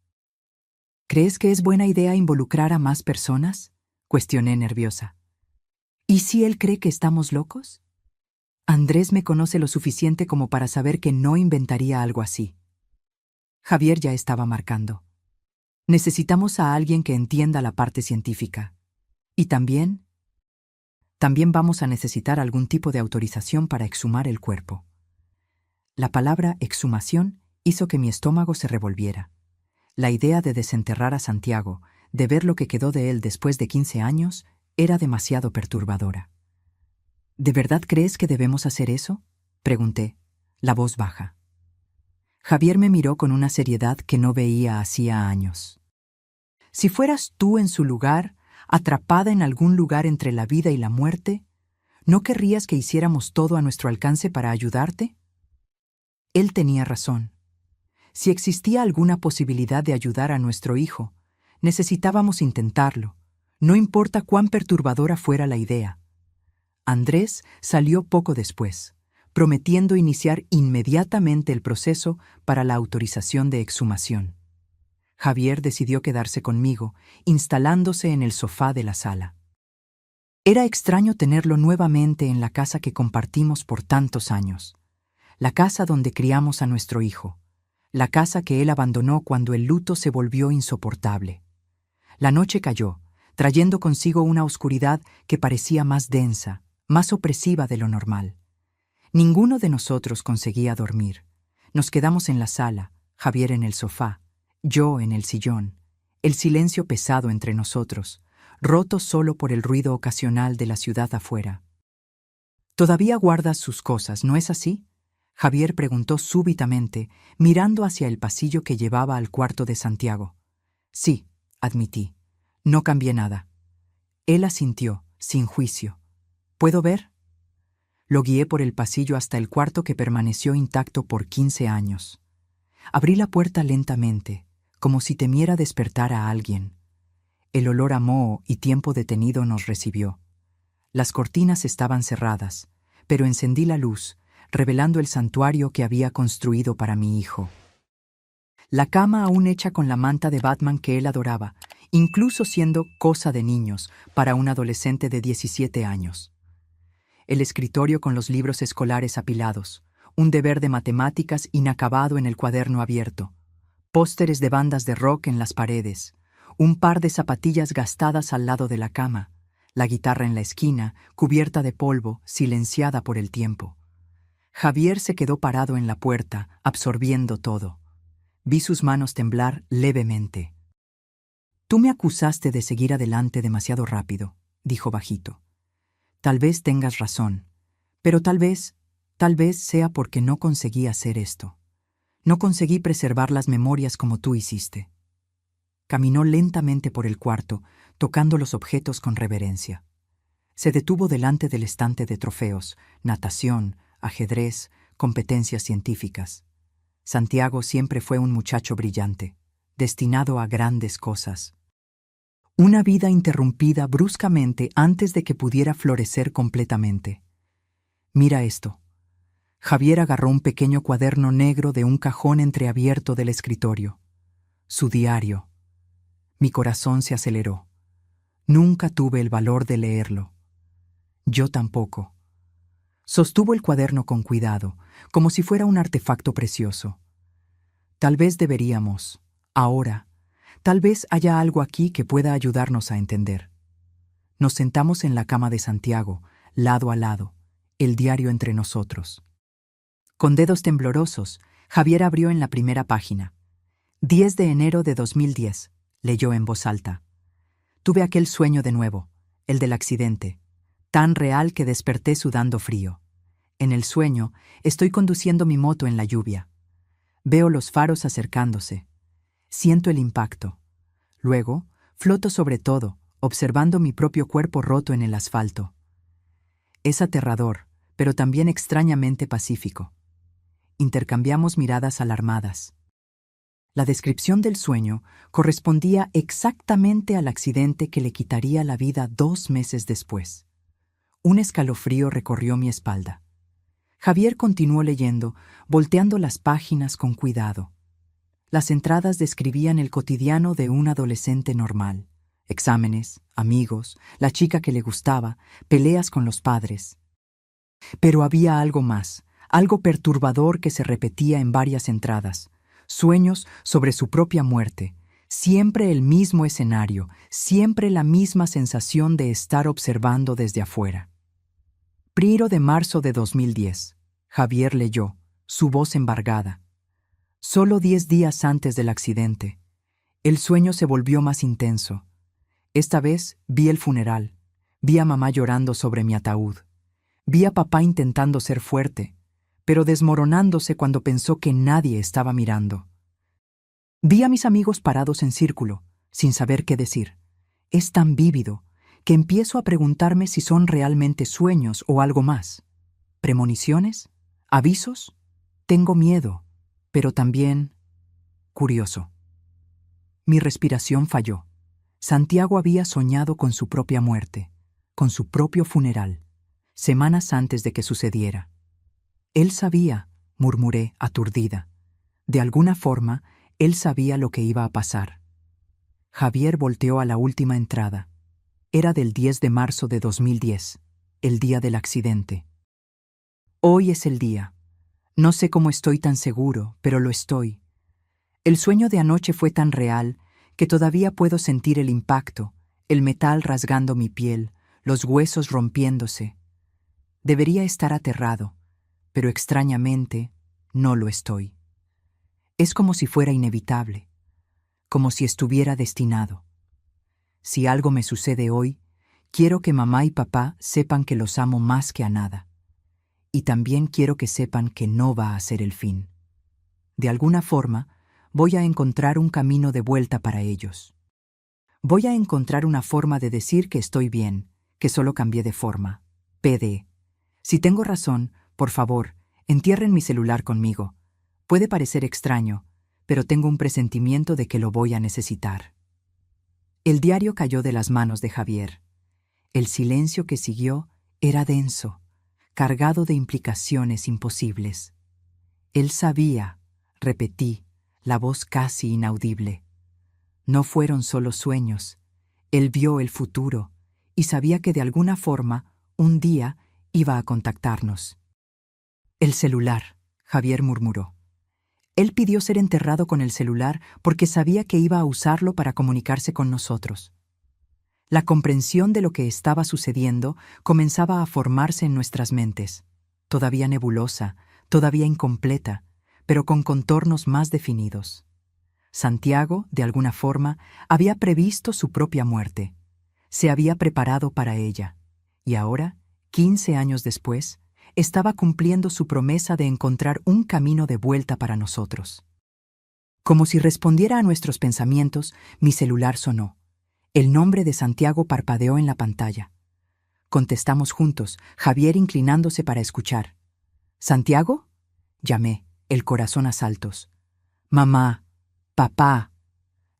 «¿Crees que es buena idea involucrar a más personas?», cuestioné nerviosa. «¿Y si él cree que estamos locos?». Andrés me conoce lo suficiente como para saber que no inventaría algo así. Javier ya estaba marcando. «Necesitamos a alguien que entienda la parte científica. Y también vamos a necesitar algún tipo de autorización para exhumar el cuerpo». La palabra exhumación hizo que mi estómago se revolviera. La idea de desenterrar a Santiago, de ver lo que quedó de él después de 15 años, era demasiado perturbadora. «¿De verdad crees que debemos hacer eso?», pregunté, la voz baja. Javier me miró con una seriedad que no veía hacía años. «Si fueras tú en su lugar, atrapada en algún lugar entre la vida y la muerte, ¿no querrías que hiciéramos todo a nuestro alcance para ayudarte?». Él tenía razón. Si existía alguna posibilidad de ayudar a nuestro hijo, necesitábamos intentarlo, no importa cuán perturbadora fuera la idea. Andrés salió poco después, prometiendo iniciar inmediatamente el proceso para la autorización de exhumación. Javier decidió quedarse conmigo, instalándose en el sofá de la sala. Era extraño tenerlo nuevamente en la casa que compartimos por tantos años, la casa donde criamos a nuestro hijo, la casa que él abandonó cuando el luto se volvió insoportable. La noche cayó, trayendo consigo una oscuridad que parecía más densa, más opresiva de lo normal. Ninguno de nosotros conseguía dormir. Nos quedamos en la sala, Javier en el sofá, yo en el sillón, el silencio pesado entre nosotros, roto solo por el ruido ocasional de la ciudad afuera. «Todavía guardas sus cosas, ¿no es así?», Javier preguntó súbitamente, mirando hacia el pasillo que llevaba al cuarto de Santiago. «Sí», admití. «No cambié nada». Él asintió, sin juicio. «¿Puedo ver?». Lo guié por el pasillo hasta el cuarto que permaneció intacto por 15 años. Abrí la puerta lentamente, como si temiera despertar a alguien. El olor a moho y tiempo detenido nos recibió. Las cortinas estaban cerradas, pero encendí la luz, revelando el santuario que había construido para mi hijo. La cama aún hecha con la manta de Batman que él adoraba, incluso siendo cosa de niños para un adolescente de 17 años. El escritorio con los libros escolares apilados, un deber de matemáticas inacabado en el cuaderno abierto, pósteres de bandas de rock en las paredes, un par de zapatillas gastadas al lado de la cama, la guitarra en la esquina, cubierta de polvo, silenciada por el tiempo. Javier se quedó parado en la puerta, absorbiendo todo. Vi sus manos temblar levemente. «Tú me acusaste de seguir adelante demasiado rápido», dijo bajito. «Tal vez tengas razón, pero tal vez sea porque no conseguí hacer esto. No conseguí preservar las memorias como tú hiciste». Caminó lentamente por el cuarto, tocando los objetos con reverencia. Se detuvo delante del estante de trofeos, natación, ajedrez, competencias científicas. Santiago siempre fue un muchacho brillante, destinado a grandes cosas. Una vida interrumpida bruscamente antes de que pudiera florecer completamente. «Mira esto». Javier agarró un pequeño cuaderno negro de un cajón entreabierto del escritorio. Su diario. Mi corazón se aceleró. Nunca tuve el valor de leerlo. Yo tampoco. Sostuvo el cuaderno con cuidado, como si fuera un artefacto precioso. «Tal vez deberíamos, ahora, tal vez haya algo aquí que pueda ayudarnos a entender». Nos sentamos en la cama de Santiago, lado a lado, el diario entre nosotros. Con dedos temblorosos, Javier abrió en la primera página. 10 de enero de 2010, leyó en voz alta. «Tuve aquel sueño de nuevo, el del accidente, tan real que desperté sudando frío. En el sueño, estoy conduciendo mi moto en la lluvia. Veo los faros acercándose. Siento el impacto. Luego, floto sobre todo, observando mi propio cuerpo roto en el asfalto. Es aterrador, pero también extrañamente pacífico. Intercambiamos miradas alarmadas. La descripción del sueño correspondía exactamente al accidente que le quitaría la vida 2 meses después. Un escalofrío recorrió mi espalda. Javier continuó leyendo, volteando las páginas con cuidado. Las entradas describían el cotidiano de un adolescente normal. Exámenes, amigos, la chica que le gustaba, peleas con los padres. Pero había algo más, algo perturbador que se repetía en varias entradas. Sueños sobre su propia muerte, siempre el mismo escenario, siempre la misma sensación de estar observando desde afuera. 1 de marzo de 2010. Javier leyó, su voz embargada. Solo 10 días antes del accidente. El sueño se volvió más intenso. Esta vez vi el funeral. Vi a mamá llorando sobre mi ataúd. Vi a papá intentando ser fuerte, pero desmoronándose cuando pensó que nadie estaba mirando. Vi a mis amigos parados en círculo, sin saber qué decir. Es tan vívido que empiezo a preguntarme si son realmente sueños o algo más. ¿Premoniciones? ¿Avisos? Tengo miedo, pero también curioso. Mi respiración falló. Santiago había soñado con su propia muerte, con su propio funeral. semanas antes de que sucediera. Él sabía, murmuré, aturdida. De alguna forma, él sabía lo que iba a pasar. Javier volteó a la última entrada. Era del 10 de marzo de 2010, el día del accidente. Hoy es el día. No sé cómo estoy tan seguro, pero lo estoy. El sueño de anoche fue tan real que todavía puedo sentir el impacto, el metal rasgando mi piel, los huesos rompiéndose. Debería estar aterrado, pero extrañamente no lo estoy. Es como si fuera inevitable, como si estuviera destinado. Si algo me sucede hoy, quiero que mamá y papá sepan que los amo más que a nada. Y también quiero que sepan que no va a ser el fin. De alguna forma, voy a encontrar un camino de vuelta para ellos. Voy a encontrar una forma de decir que estoy bien, que solo cambié de forma. PD. Si tengo razón, por favor, entierren mi celular conmigo. Puede parecer extraño, pero tengo un presentimiento de que lo voy a necesitar. El diario cayó de las manos de Javier. El silencio que siguió era denso, cargado de implicaciones imposibles. Él sabía, repetí, la voz casi inaudible. No fueron solo sueños. Él vio el futuro y sabía que de alguna forma, un día, iba a contactarnos. El celular, Javier murmuró. Él pidió ser enterrado con el celular porque sabía que iba a usarlo para comunicarse con nosotros. La comprensión de lo que estaba sucediendo comenzaba a formarse en nuestras mentes, todavía nebulosa, todavía incompleta, pero con contornos más definidos. Santiago, de alguna forma, había previsto su propia muerte. Se había preparado para ella. Y ahora, 15 años después, estaba cumpliendo su promesa de encontrar un camino de vuelta para nosotros. Como si respondiera a nuestros pensamientos, mi celular sonó. El nombre de Santiago parpadeó en la pantalla. Contestamos juntos, Javier inclinándose para escuchar. ¿Santiago? Llamé, el corazón a saltos. Mamá, papá.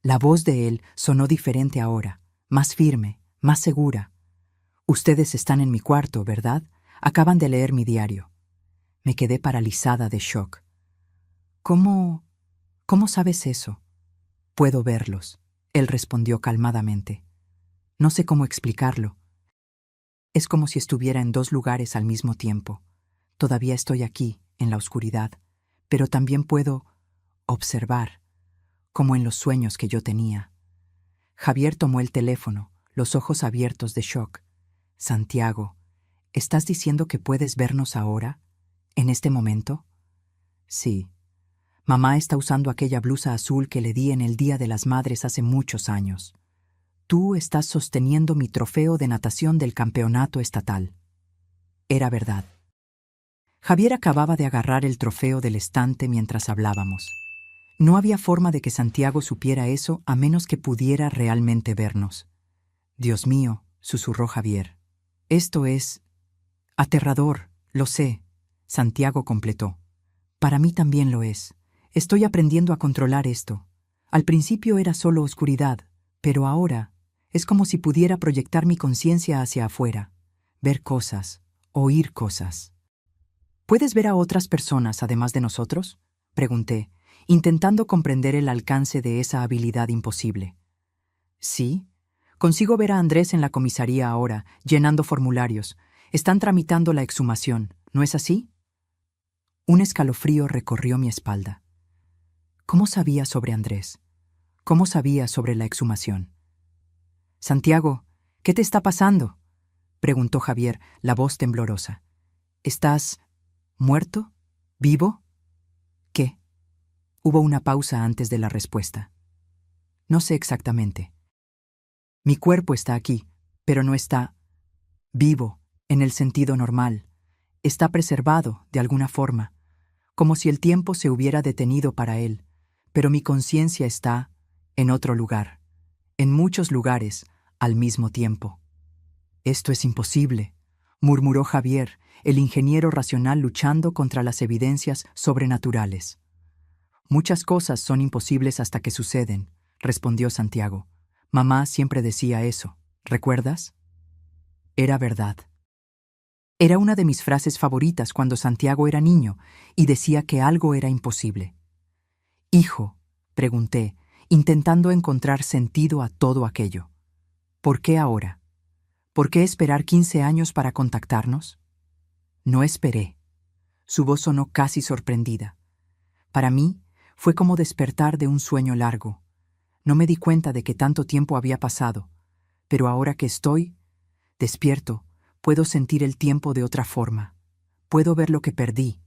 La voz de él sonó diferente ahora, más firme, más segura. Ustedes están en mi cuarto, ¿verdad? Acaban de leer mi diario. Me quedé paralizada de shock. ¿Cómo sabes eso? Puedo verlos, él respondió calmadamente. No sé cómo explicarlo. Es como si estuviera en dos lugares al mismo tiempo. Todavía estoy aquí, en la oscuridad, pero también puedo observar, como en los sueños que yo tenía. Javier tomó el teléfono, los ojos abiertos de shock. Santiago, ¿estás diciendo que puedes vernos ahora? ¿En este momento? Sí. Mamá está usando aquella blusa azul que le di en el Día de las Madres hace muchos años. Tú estás sosteniendo mi trofeo de natación del campeonato estatal. Era verdad. Javier acababa de agarrar el trofeo del estante mientras hablábamos. No había forma de que Santiago supiera eso a menos que pudiera realmente vernos. Dios mío, susurró Javier. Esto es aterrador, lo sé, Santiago completó. Para mí también lo es. Estoy aprendiendo a controlar esto. Al principio era solo oscuridad, pero ahora es como si pudiera proyectar mi conciencia hacia afuera, ver cosas, oír cosas. ¿Puedes ver a otras personas además de nosotros? Pregunté, intentando comprender el alcance de esa habilidad imposible. Sí. Consigo ver a Andrés en la comisaría ahora, llenando formularios. Están tramitando la exhumación, ¿no es así? Un escalofrío recorrió mi espalda. ¿Cómo sabía sobre Andrés? ¿Cómo sabía sobre la exhumación? Santiago, ¿qué te está pasando? Preguntó Javier, la voz temblorosa. ¿Estás muerto? ¿Vivo? ¿Qué? Hubo una pausa antes de la respuesta. No sé exactamente. Mi cuerpo está aquí, pero no está vivo en el sentido normal. Está preservado, de alguna forma, como si el tiempo se hubiera detenido para él, pero mi conciencia está en otro lugar, en muchos lugares al mismo tiempo. Esto es imposible, murmuró Javier, el ingeniero racional luchando contra las evidencias sobrenaturales. Muchas cosas son imposibles hasta que suceden, respondió Santiago. Mamá siempre decía eso, ¿recuerdas? Era verdad. Era una de mis frases favoritas cuando Santiago era niño y decía que algo era imposible. Hijo, pregunté, intentando encontrar sentido a todo aquello. ¿Por qué ahora? ¿Por qué esperar 15 años para contactarnos? No esperé. Su voz sonó casi sorprendida. Para mí, fue como despertar de un sueño largo. No me di cuenta de que tanto tiempo había pasado, pero ahora que estoy despierto, puedo sentir el tiempo de otra forma. Puedo ver lo que perdí.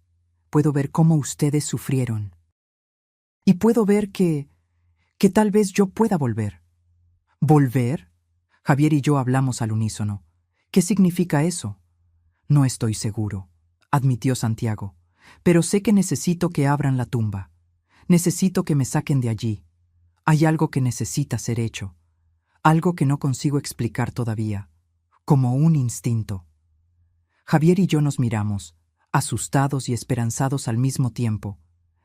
Puedo ver cómo ustedes sufrieron. Y puedo ver que tal vez yo pueda volver. ¿Volver? Javier y yo hablamos al unísono. ¿Qué significa eso? No estoy seguro, admitió Santiago, pero sé que necesito que abran la tumba. Necesito que me saquen de allí. Hay algo que necesita ser hecho. Algo que no consigo explicar todavía. Como un instinto. Javier y yo nos miramos, asustados y esperanzados al mismo tiempo.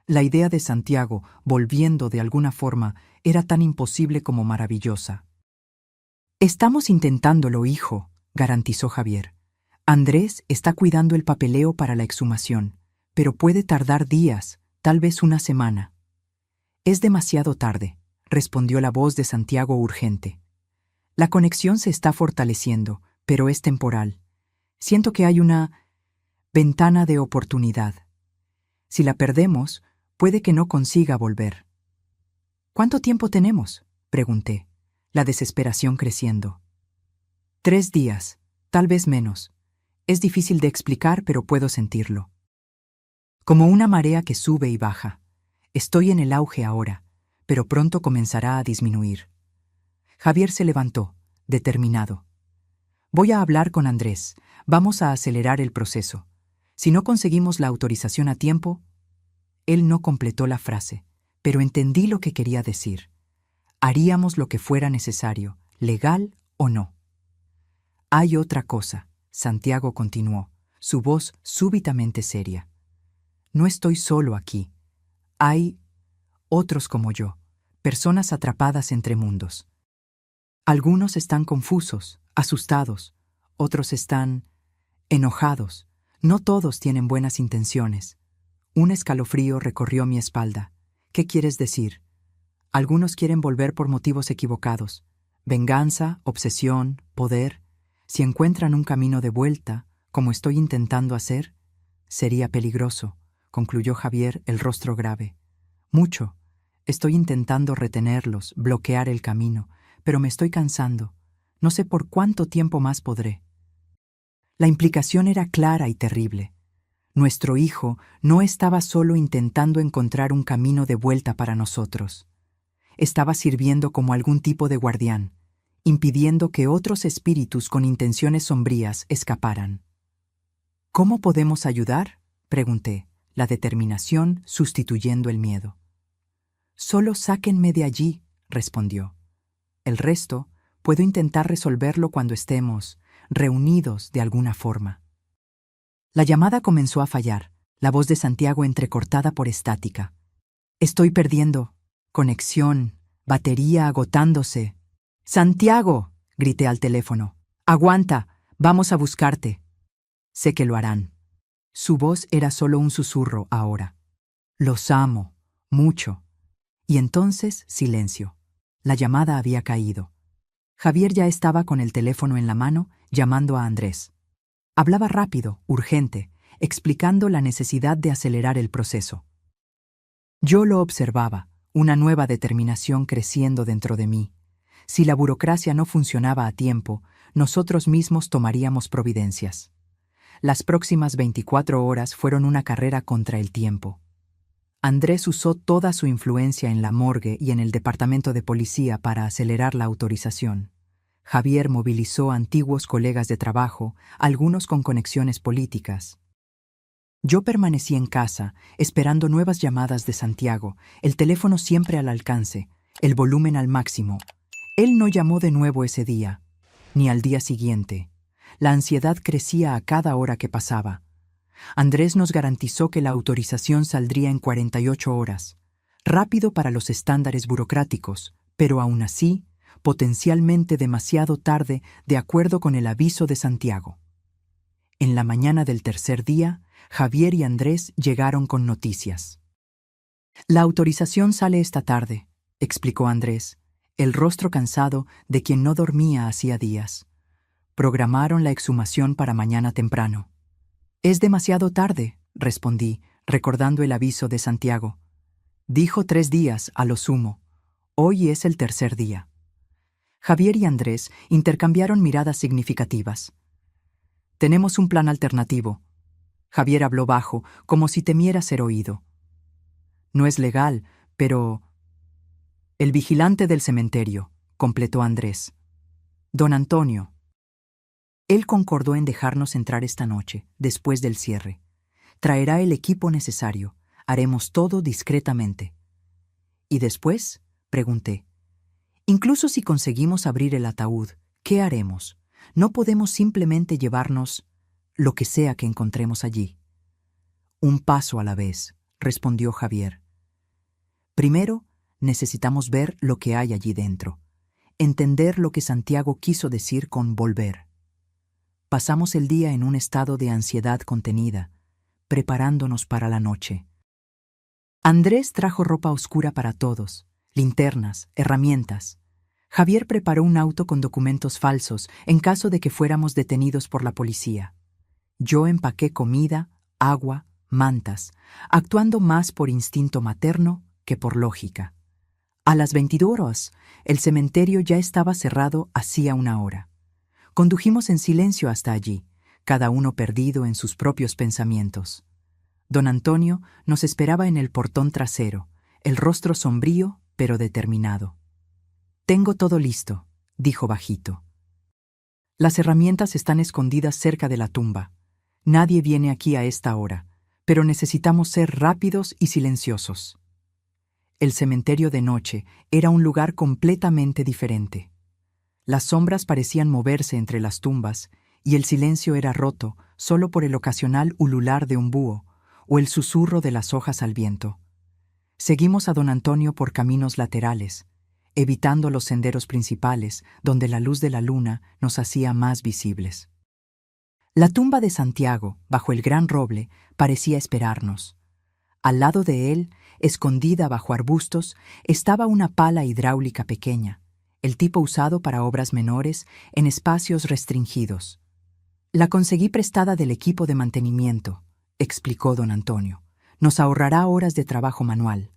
La idea de Santiago, volviendo de alguna forma, era tan imposible como maravillosa. Estamos intentándolo, hijo, garantizó Javier. Andrés está cuidando el papeleo para la exhumación, pero puede tardar días, tal vez una semana. Es demasiado tarde, respondió la voz de Santiago urgente. La conexión se está fortaleciendo, pero es temporal. Siento que hay una ventana de oportunidad. Si la perdemos, puede que no consiga volver. ¿Cuánto tiempo tenemos?, pregunté, la desesperación creciendo. 3 días, tal vez menos. Es difícil de explicar, pero puedo sentirlo. Como una marea que sube y baja. Estoy en el auge ahora, pero pronto comenzará a disminuir. Javier se levantó, determinado. Voy a hablar con Andrés. Vamos a acelerar el proceso. Si no conseguimos la autorización a tiempo... Él no completó la frase, pero entendí lo que quería decir. Haríamos lo que fuera necesario, legal o no. Hay otra cosa, Santiago continuó, su voz súbitamente seria. No estoy solo aquí. Hay otros como yo, personas atrapadas entre mundos. Algunos están confusos, asustados, otros están enojados. No todos tienen buenas intenciones. Un escalofrío recorrió mi espalda. ¿Qué quieres decir? Algunos quieren volver por motivos equivocados. Venganza, obsesión, poder. Si encuentran un camino de vuelta, como estoy intentando hacer, sería peligroso, concluyó Javier, el rostro grave. Mucho. Estoy intentando retenerlos, bloquear el camino, pero me estoy cansando. No sé por cuánto tiempo más podré. La implicación era clara y terrible. Nuestro hijo no estaba solo intentando encontrar un camino de vuelta para nosotros. Estaba sirviendo como algún tipo de guardián, impidiendo que otros espíritus con intenciones sombrías escaparan. ¿Cómo podemos ayudar?, pregunté, la determinación sustituyendo el miedo. Solo sáquenme de allí, respondió. El resto puedo intentar resolverlo cuando estemos reunidos de alguna forma. La llamada comenzó a fallar, la voz de Santiago entrecortada por estática. Estoy perdiendo conexión, batería agotándose. ¡Santiago!, grité al teléfono. ¡Aguanta! Vamos a buscarte. Sé que lo harán. Su voz era solo un susurro ahora. Los amo, mucho. Y entonces, silencio. La llamada había caído. Javier ya estaba con el teléfono en la mano, llamando a Andrés. Hablaba rápido, urgente, explicando la necesidad de acelerar el proceso. Yo lo observaba, una nueva determinación creciendo dentro de mí. Si la burocracia no funcionaba a tiempo, nosotros mismos tomaríamos providencias. Las próximas 24 horas fueron una carrera contra el tiempo. Andrés usó toda su influencia en la morgue y en el departamento de policía para acelerar la autorización. Javier movilizó a antiguos colegas de trabajo, algunos con conexiones políticas. Yo permanecí en casa, esperando nuevas llamadas de Santiago, el teléfono siempre al alcance, el volumen al máximo. Él no llamó de nuevo ese día, ni al día siguiente. La ansiedad crecía a cada hora que pasaba. Andrés nos garantizó que la autorización saldría en 48 horas. Rápido para los estándares burocráticos, pero aún así, potencialmente demasiado tarde de acuerdo con el aviso de Santiago. En la mañana del tercer día, Javier y Andrés llegaron con noticias. La autorización sale esta tarde, explicó Andrés, el rostro cansado de quien no dormía hacía días. Programaron la exhumación para mañana temprano. Es demasiado tarde, respondí, recordando el aviso de Santiago. Dijo 3 días, a lo sumo. Hoy es el tercer día. Javier y Andrés intercambiaron miradas significativas. Tenemos un plan alternativo. Javier habló bajo, como si temiera ser oído. No es legal, pero... El vigilante del cementerio, completó Andrés. Don Antonio. Él concordó en dejarnos entrar esta noche, después del cierre. Traerá el equipo necesario. Haremos todo discretamente. ¿Y después? Pregunté. Incluso si conseguimos abrir el ataúd, ¿qué haremos? No podemos simplemente llevarnos lo que sea que encontremos allí. Un paso a la vez, respondió Javier. Primero, necesitamos ver lo que hay allí dentro, entender lo que Santiago quiso decir con volver. Pasamos el día en un estado de ansiedad contenida, preparándonos para la noche. Andrés trajo ropa oscura para todos, linternas, herramientas. Javier preparó un auto con documentos falsos en caso de que fuéramos detenidos por la policía. Yo empaqué comida, agua, mantas, actuando más por instinto materno que por lógica. A las 22 horas, el cementerio ya estaba cerrado hacía una hora. Condujimos en silencio hasta allí, cada uno perdido en sus propios pensamientos. Don Antonio nos esperaba en el portón trasero, el rostro sombrío pero determinado. «Tengo todo listo», dijo bajito. «Las herramientas están escondidas cerca de la tumba. Nadie viene aquí a esta hora, pero necesitamos ser rápidos y silenciosos». El cementerio de noche era un lugar completamente diferente. Las sombras parecían moverse entre las tumbas y el silencio era roto solo por el ocasional ulular de un búho o el susurro de las hojas al viento. Seguimos a don Antonio por caminos laterales, evitando los senderos principales donde la luz de la luna nos hacía más visibles. La tumba de Santiago, bajo el gran roble, parecía esperarnos. Al lado de él, escondida bajo arbustos, estaba una pala hidráulica pequeña, el tipo usado para obras menores en espacios restringidos. La conseguí prestada del equipo de mantenimiento, explicó don Antonio. Nos ahorrará horas de trabajo manual.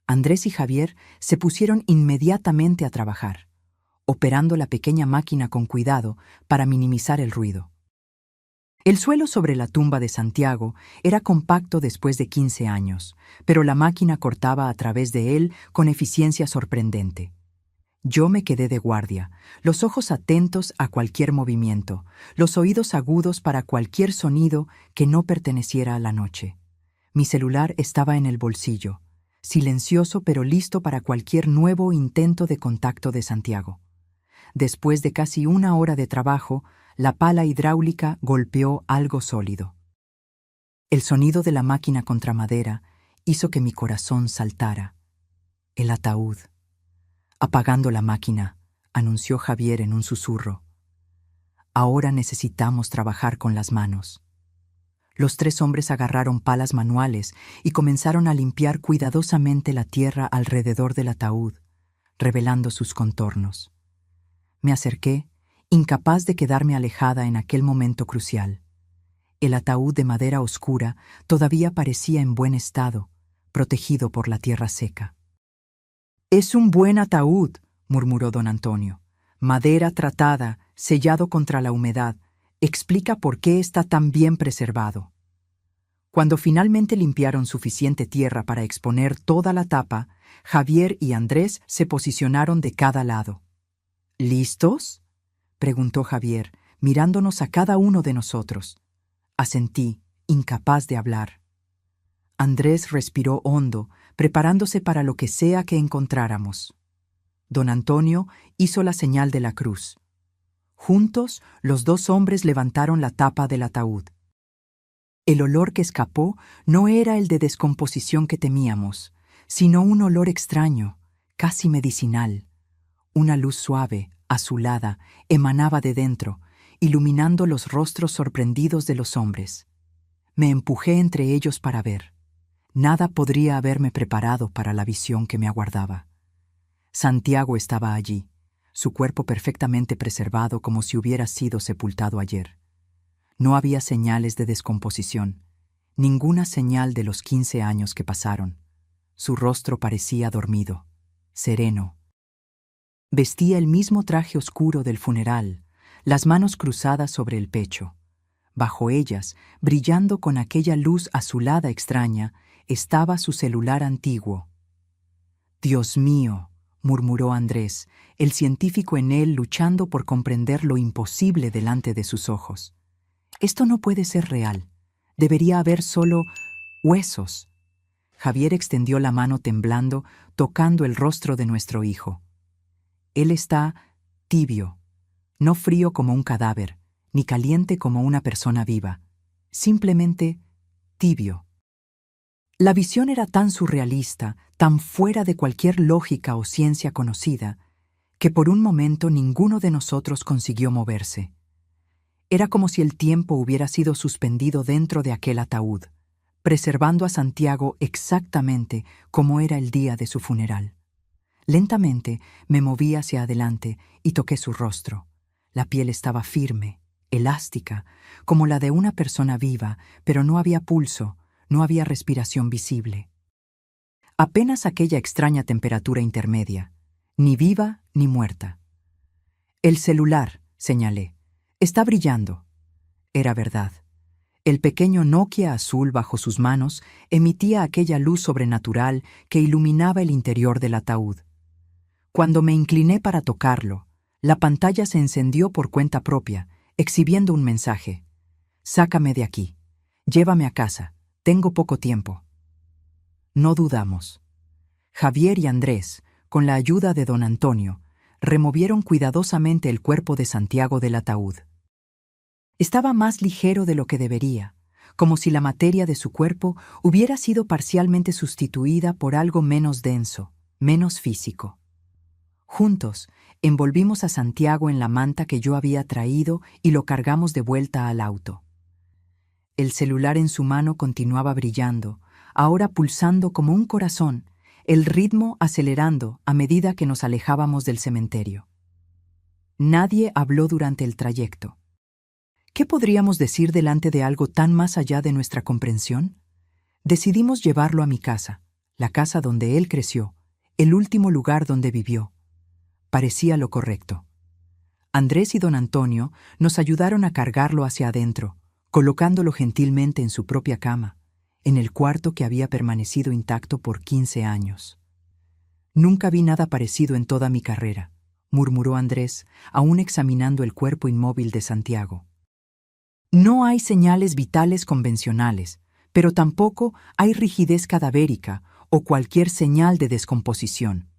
Andrés y Javier se pusieron inmediatamente a trabajar, operando la pequeña máquina con cuidado para minimizar el ruido. El suelo sobre la tumba de Santiago era compacto después de 15 años, pero la máquina cortaba a través de él con eficiencia sorprendente. Yo me quedé de guardia, los ojos atentos a cualquier movimiento, los oídos agudos para cualquier sonido que no perteneciera a la noche. Mi celular estaba en el bolsillo, silencioso pero listo para cualquier nuevo intento de contacto de Santiago. Después de casi una hora de trabajo, la pala hidráulica golpeó algo sólido. El sonido de la máquina contra madera hizo que mi corazón saltara. El ataúd. Apagando la máquina, anunció Javier en un susurro. Ahora necesitamos trabajar con las manos. Los 3 hombres agarraron palas manuales y comenzaron a limpiar cuidadosamente la tierra alrededor del ataúd, revelando sus contornos. Me acerqué, incapaz de quedarme alejada en aquel momento crucial. El ataúd de madera oscura todavía parecía en buen estado, protegido por la tierra seca. «Es un buen ataúd», murmuró don Antonio. «Madera tratada, sellado contra la humedad. Explica por qué está tan bien preservado». Cuando finalmente limpiaron suficiente tierra para exponer toda la tapa, Javier y Andrés se posicionaron de cada lado. «¿Listos?», preguntó Javier, mirándonos a cada uno de nosotros. Asentí, incapaz de hablar. Andrés respiró hondo, preparándose para lo que sea que encontráramos. Don Antonio hizo la señal de la cruz. Juntos, los 2 hombres levantaron la tapa del ataúd. El olor que escapó no era el de descomposición que temíamos, sino un olor extraño, casi medicinal. Una luz suave, azulada, emanaba de dentro, iluminando los rostros sorprendidos de los hombres. Me empujé entre ellos para ver. Nada podría haberme preparado para la visión que me aguardaba. Santiago estaba allí, su cuerpo perfectamente preservado como si hubiera sido sepultado ayer. No había señales de descomposición, ninguna señal de los 15 años que pasaron. Su rostro parecía dormido, sereno. Vestía el mismo traje oscuro del funeral, las manos cruzadas sobre el pecho. Bajo ellas, brillando con aquella luz azulada extraña, estaba su celular antiguo. «Dios mío», murmuró Andrés, el científico en él luchando por comprender lo imposible delante de sus ojos. «Esto no puede ser real. Debería haber solo huesos». Javier extendió la mano temblando, tocando el rostro de nuestro hijo. Él está tibio, no frío como un cadáver, ni caliente como una persona viva, simplemente tibio. La visión era tan surrealista, tan fuera de cualquier lógica o ciencia conocida, que por un momento ninguno de nosotros consiguió moverse. Era como si el tiempo hubiera sido suspendido dentro de aquel ataúd, preservando a Santiago exactamente como era el día de su funeral. Lentamente me moví hacia adelante y toqué su rostro. La piel estaba firme, elástica, como la de una persona viva, pero no había pulso, no había respiración visible. Apenas aquella extraña temperatura intermedia, ni viva ni muerta. «El celular», señalé, «está brillando». Era verdad. El pequeño Nokia azul bajo sus manos emitía aquella luz sobrenatural que iluminaba el interior del ataúd. Cuando me incliné para tocarlo, la pantalla se encendió por cuenta propia, exhibiendo un mensaje. «Sácame de aquí. Llévame a casa. Tengo poco tiempo». No dudamos. Javier y Andrés, con la ayuda de don Antonio, removieron cuidadosamente el cuerpo de Santiago del ataúd. Estaba más ligero de lo que debería, como si la materia de su cuerpo hubiera sido parcialmente sustituida por algo menos denso, menos físico. Juntos, envolvimos a Santiago en la manta que yo había traído y lo cargamos de vuelta al auto. El celular en su mano continuaba brillando, ahora pulsando como un corazón, el ritmo acelerando a medida que nos alejábamos del cementerio. Nadie habló durante el trayecto. ¿Qué podríamos decir delante de algo tan más allá de nuestra comprensión? Decidimos llevarlo a mi casa, la casa donde él creció, el último lugar donde vivió. Parecía lo correcto. Andrés y don Antonio nos ayudaron a cargarlo hacia adentro, colocándolo gentilmente en su propia cama, en el cuarto que había permanecido intacto por 15 años. «Nunca vi nada parecido en toda mi carrera», murmuró Andrés, aún examinando el cuerpo inmóvil de Santiago. «No hay señales vitales convencionales, pero tampoco hay rigidez cadavérica o cualquier señal de descomposición.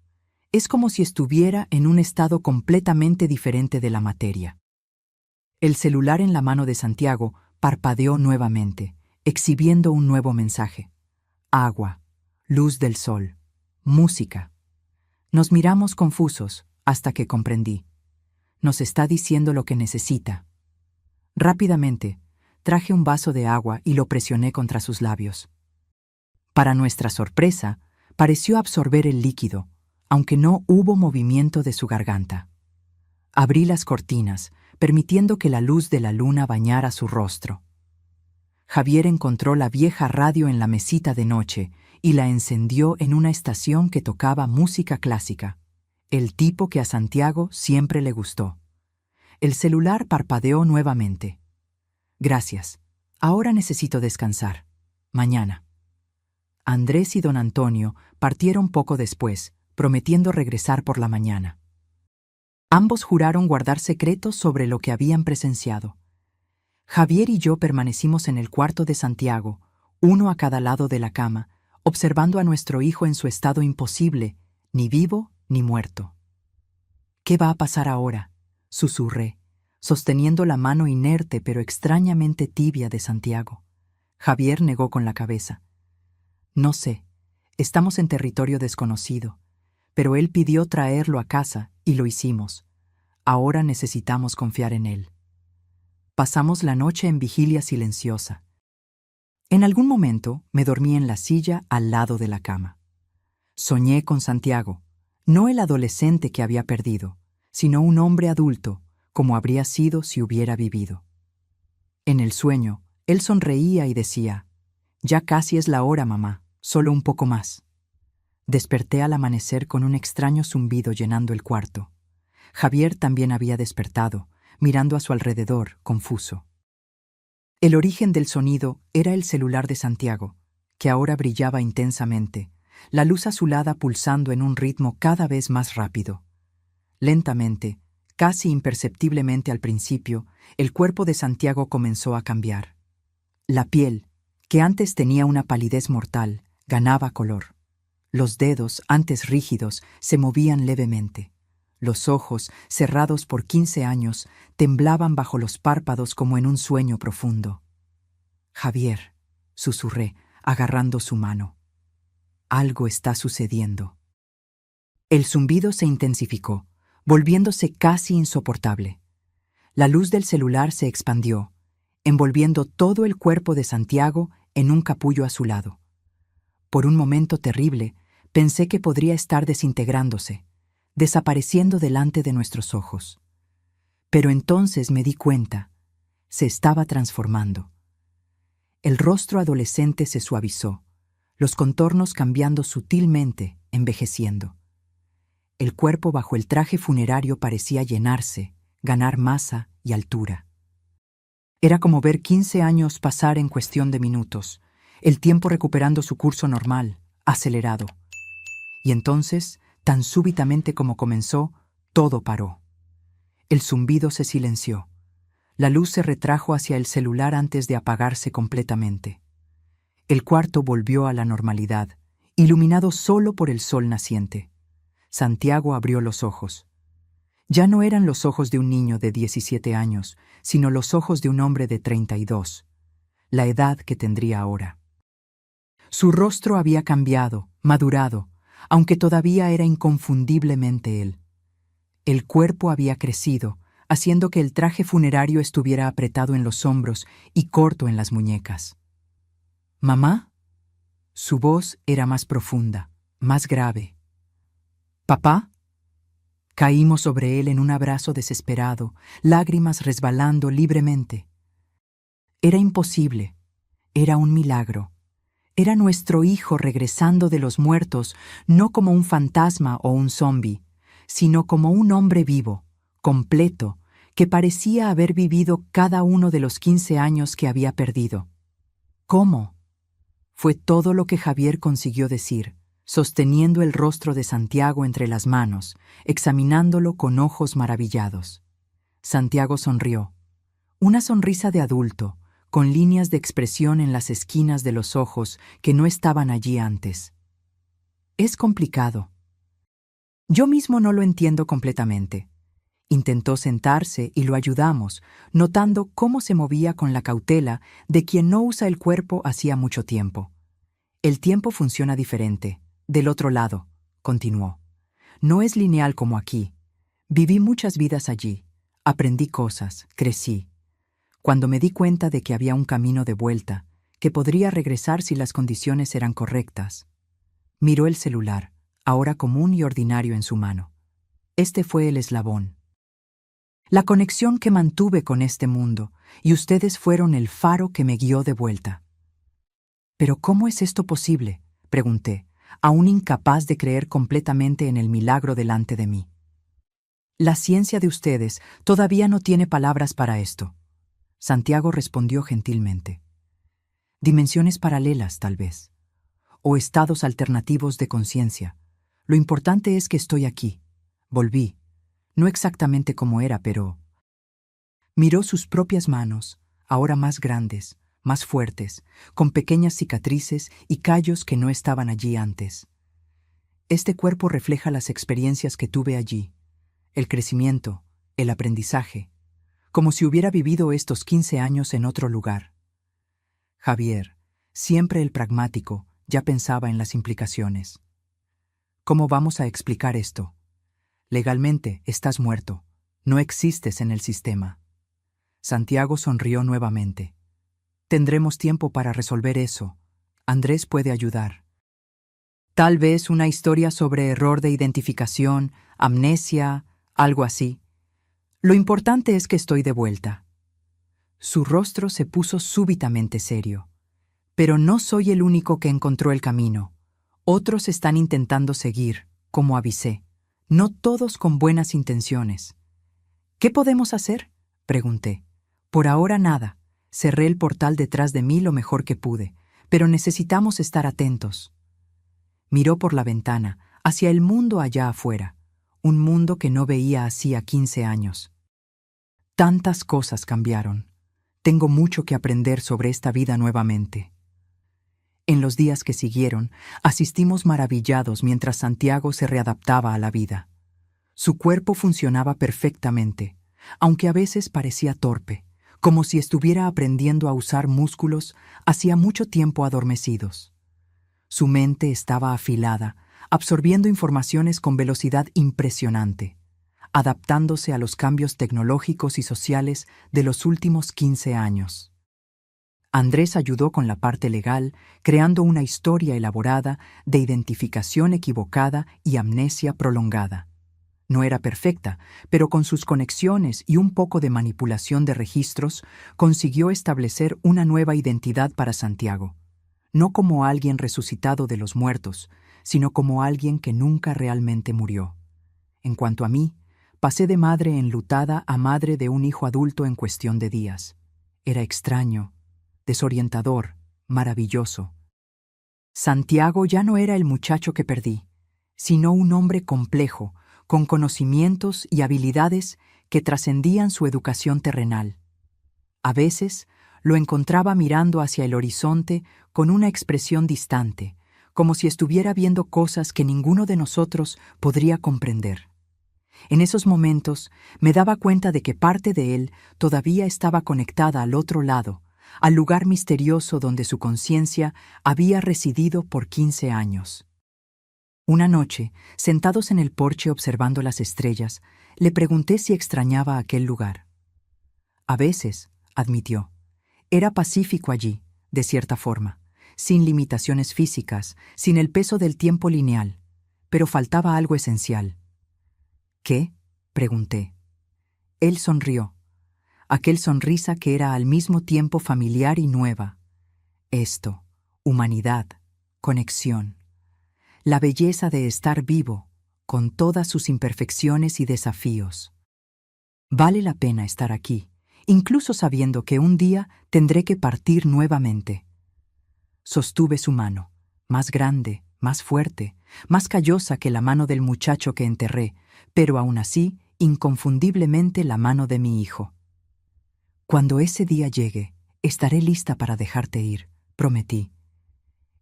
Es como si estuviera en un estado completamente diferente de la materia». El celular en la mano de Santiago parpadeó nuevamente, exhibiendo un nuevo mensaje. Agua, luz del sol, música. Nos miramos confusos hasta que comprendí. Nos está diciendo lo que necesita. Rápidamente, traje un vaso de agua y lo presioné contra sus labios. Para nuestra sorpresa, pareció absorber el líquido, aunque no hubo movimiento de su garganta. Abrí las cortinas, permitiendo que la luz de la luna bañara su rostro. Javier encontró la vieja radio en la mesita de noche y la encendió en una estación que tocaba música clásica, el tipo que a Santiago siempre le gustó. El celular parpadeó nuevamente. «Gracias. Ahora necesito descansar. Mañana». Andrés y don Antonio partieron poco después, prometiendo regresar por la mañana. Ambos juraron guardar secretos sobre lo que habían presenciado. Javier y yo permanecimos en el cuarto de Santiago, uno a cada lado de la cama, observando a nuestro hijo en su estado imposible, ni vivo ni muerto. «¿Qué va a pasar ahora?», susurré, sosteniendo la mano inerte pero extrañamente tibia de Santiago. Javier negó con la cabeza. «No sé, estamos en territorio desconocido, pero él pidió traerlo a casa y lo hicimos. Ahora necesitamos confiar en él». Pasamos la noche en vigilia silenciosa. En algún momento me dormí en la silla al lado de la cama. Soñé con Santiago, no el adolescente que había perdido, sino un hombre adulto, como habría sido si hubiera vivido. En el sueño, él sonreía y decía: «Ya casi es la hora, mamá, solo un poco más». Desperté al amanecer con un extraño zumbido llenando el cuarto. Javier también había despertado, mirando a su alrededor, confuso. El origen del sonido era el celular de Santiago, que ahora brillaba intensamente, la luz azulada pulsando en un ritmo cada vez más rápido. Lentamente, casi imperceptiblemente al principio, el cuerpo de Santiago comenzó a cambiar. La piel, que antes tenía una palidez mortal, ganaba color. Los dedos, antes rígidos, se movían levemente. Los ojos, cerrados por 15 años, temblaban bajo los párpados como en un sueño profundo. «Javier», susurré, agarrando su mano. «Algo está sucediendo». El zumbido se intensificó, volviéndose casi insoportable. La luz del celular se expandió, envolviendo todo el cuerpo de Santiago en un capullo azulado. Por un momento terrible, pensé que podría estar desintegrándose, desapareciendo delante de nuestros ojos. Pero entonces me di cuenta, se estaba transformando. El rostro adolescente se suavizó, los contornos cambiando sutilmente, envejeciendo. El cuerpo bajo el traje funerario parecía llenarse, ganar masa y altura. Era como ver 15 años pasar en cuestión de minutos, el tiempo recuperando su curso normal, acelerado. Y entonces, tan súbitamente como comenzó, todo paró. El zumbido se silenció. La luz se retrajo hacia el celular antes de apagarse completamente. El cuarto volvió a la normalidad, iluminado solo por el sol naciente. Santiago abrió los ojos. Ya no eran los ojos de un niño de 17 años, sino los ojos de un hombre de 32, la edad que tendría ahora. Su rostro había cambiado, madurado, aunque todavía era inconfundiblemente él. El cuerpo había crecido, haciendo que el traje funerario estuviera apretado en los hombros y corto en las muñecas. «¿Mamá?» Su voz era más profunda, más grave. «¿Papá?» Caímos sobre él en un abrazo desesperado, lágrimas resbalando libremente. Era imposible, era un milagro. Era nuestro hijo regresando de los muertos, no como un fantasma o un zombi, sino como un hombre vivo, completo, que parecía haber vivido cada uno de los 15 años que había perdido. «¿Cómo?», fue todo lo que Javier consiguió decir, sosteniendo el rostro de Santiago entre las manos, examinándolo con ojos maravillados. Santiago sonrió. Una sonrisa de adulto, con líneas de expresión en las esquinas de los ojos que no estaban allí antes. «Es complicado. Yo mismo no lo entiendo completamente». Intentó sentarse y lo ayudamos, notando cómo se movía con la cautela de quien no usa el cuerpo hacía mucho tiempo. «El tiempo funciona diferente. Del otro lado», continuó. «No es lineal como aquí. Viví muchas vidas allí. Aprendí cosas, crecí. Cuando me di cuenta de que había un camino de vuelta, que podría regresar si las condiciones eran correctas». Miró el celular, ahora común y ordinario en su mano. Este fue el eslabón. La conexión que mantuve con este mundo, y ustedes fueron el faro que me guió de vuelta. «¿Pero cómo es esto posible?», pregunté, aún incapaz de creer completamente en el milagro delante de mí. «La ciencia de ustedes todavía no tiene palabras para esto», Santiago respondió gentilmente. «Dimensiones paralelas, tal vez. O estados alternativos de conciencia. Lo importante es que estoy aquí. Volví. No exactamente como era, pero...». Miró sus propias manos, ahora más grandes, más fuertes, con pequeñas cicatrices y callos que no estaban allí antes. «Este cuerpo refleja las experiencias que tuve allí, el crecimiento, el aprendizaje, como si hubiera vivido estos 15 años en otro lugar». Javier, siempre el pragmático, ya pensaba en las implicaciones. «¿Cómo vamos a explicar esto? Legalmente estás muerto, no existes en el sistema». Santiago sonrió nuevamente. Tendremos tiempo para resolver eso. Andrés puede ayudar. Tal vez una historia sobre error de identificación, amnesia, algo así. Lo importante es que estoy de vuelta. Su rostro se puso súbitamente serio. Pero no soy el único que encontró el camino. Otros están intentando seguir, como avisé. No todos con buenas intenciones. ¿Qué podemos hacer?, pregunté. Por ahora nada. Cerré el portal detrás de mí lo mejor que pude, pero necesitamos estar atentos. Miró por la ventana, hacia el mundo allá afuera, un mundo que no veía hacía 15 años. Tantas cosas cambiaron. Tengo mucho que aprender sobre esta vida nuevamente. En los días que siguieron, asistimos maravillados mientras Santiago se readaptaba a la vida. Su cuerpo funcionaba perfectamente, aunque a veces parecía torpe, como si estuviera aprendiendo a usar músculos hacía mucho tiempo adormecidos. Su mente estaba afilada, absorbiendo informaciones con velocidad impresionante, adaptándose a los cambios tecnológicos y sociales de los últimos 15 años. Andrés ayudó con la parte legal, creando una historia elaborada de identificación equivocada y amnesia prolongada. No era perfecta, pero con sus conexiones y un poco de manipulación de registros, consiguió establecer una nueva identidad para Santiago. No como alguien resucitado de los muertos, sino como alguien que nunca realmente murió. En cuanto a mí, pasé de madre enlutada a madre de un hijo adulto en cuestión de días. Era extraño, desorientador, maravilloso. Santiago ya no era el muchacho que perdí, sino un hombre complejo, con conocimientos y habilidades que trascendían su educación terrenal. A veces lo encontraba mirando hacia el horizonte con una expresión distante, como si estuviera viendo cosas que ninguno de nosotros podría comprender. En esos momentos me daba cuenta de que parte de él todavía estaba conectada al otro lado, al lugar misterioso donde su conciencia había residido por 15 años. Una noche, sentados en el porche observando las estrellas, le pregunté si extrañaba aquel lugar. A veces, admitió, era pacífico allí, de cierta forma, sin limitaciones físicas, sin el peso del tiempo lineal, pero faltaba algo esencial. ¿Qué?, pregunté. Él sonrió, aquel sonrisa que era al mismo tiempo familiar y nueva. Esto, humanidad, conexión. La belleza de estar vivo, con todas sus imperfecciones y desafíos. Vale la pena estar aquí, incluso sabiendo que un día tendré que partir nuevamente. Sostuve su mano, más grande, más fuerte, más callosa que la mano del muchacho que enterré, pero aún así, inconfundiblemente la mano de mi hijo. Cuando ese día llegue, estaré lista para dejarte ir, prometí.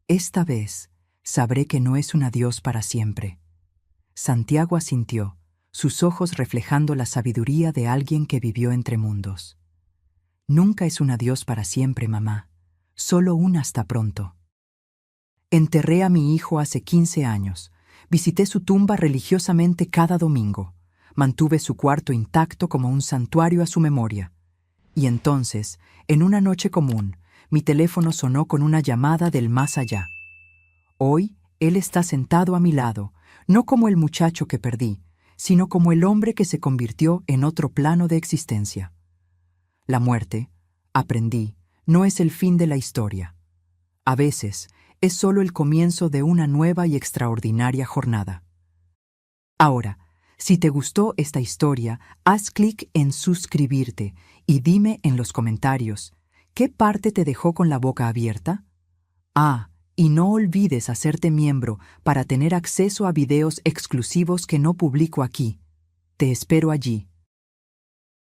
Esta vez, sabré que no es un adiós para siempre. Santiago asintió, sus ojos reflejando la sabiduría de alguien que vivió entre mundos. Nunca es un adiós para siempre, mamá, solo un hasta pronto. Enterré a mi hijo hace 15 años, visité su tumba religiosamente cada domingo, mantuve su cuarto intacto como un santuario a su memoria. Y entonces, en una noche común, mi teléfono sonó con una llamada del más allá. Hoy, él está sentado a mi lado, no como el muchacho que perdí, sino como el hombre que se convirtió en otro plano de existencia. La muerte, aprendí, no es el fin de la historia. A veces, es solo el comienzo de una nueva y extraordinaria jornada. Ahora, si te gustó esta historia, haz clic en suscribirte y dime en los comentarios, ¿qué parte te dejó con la boca abierta? Y no olvides hacerte miembro para tener acceso a videos exclusivos que no publico aquí. Te espero allí.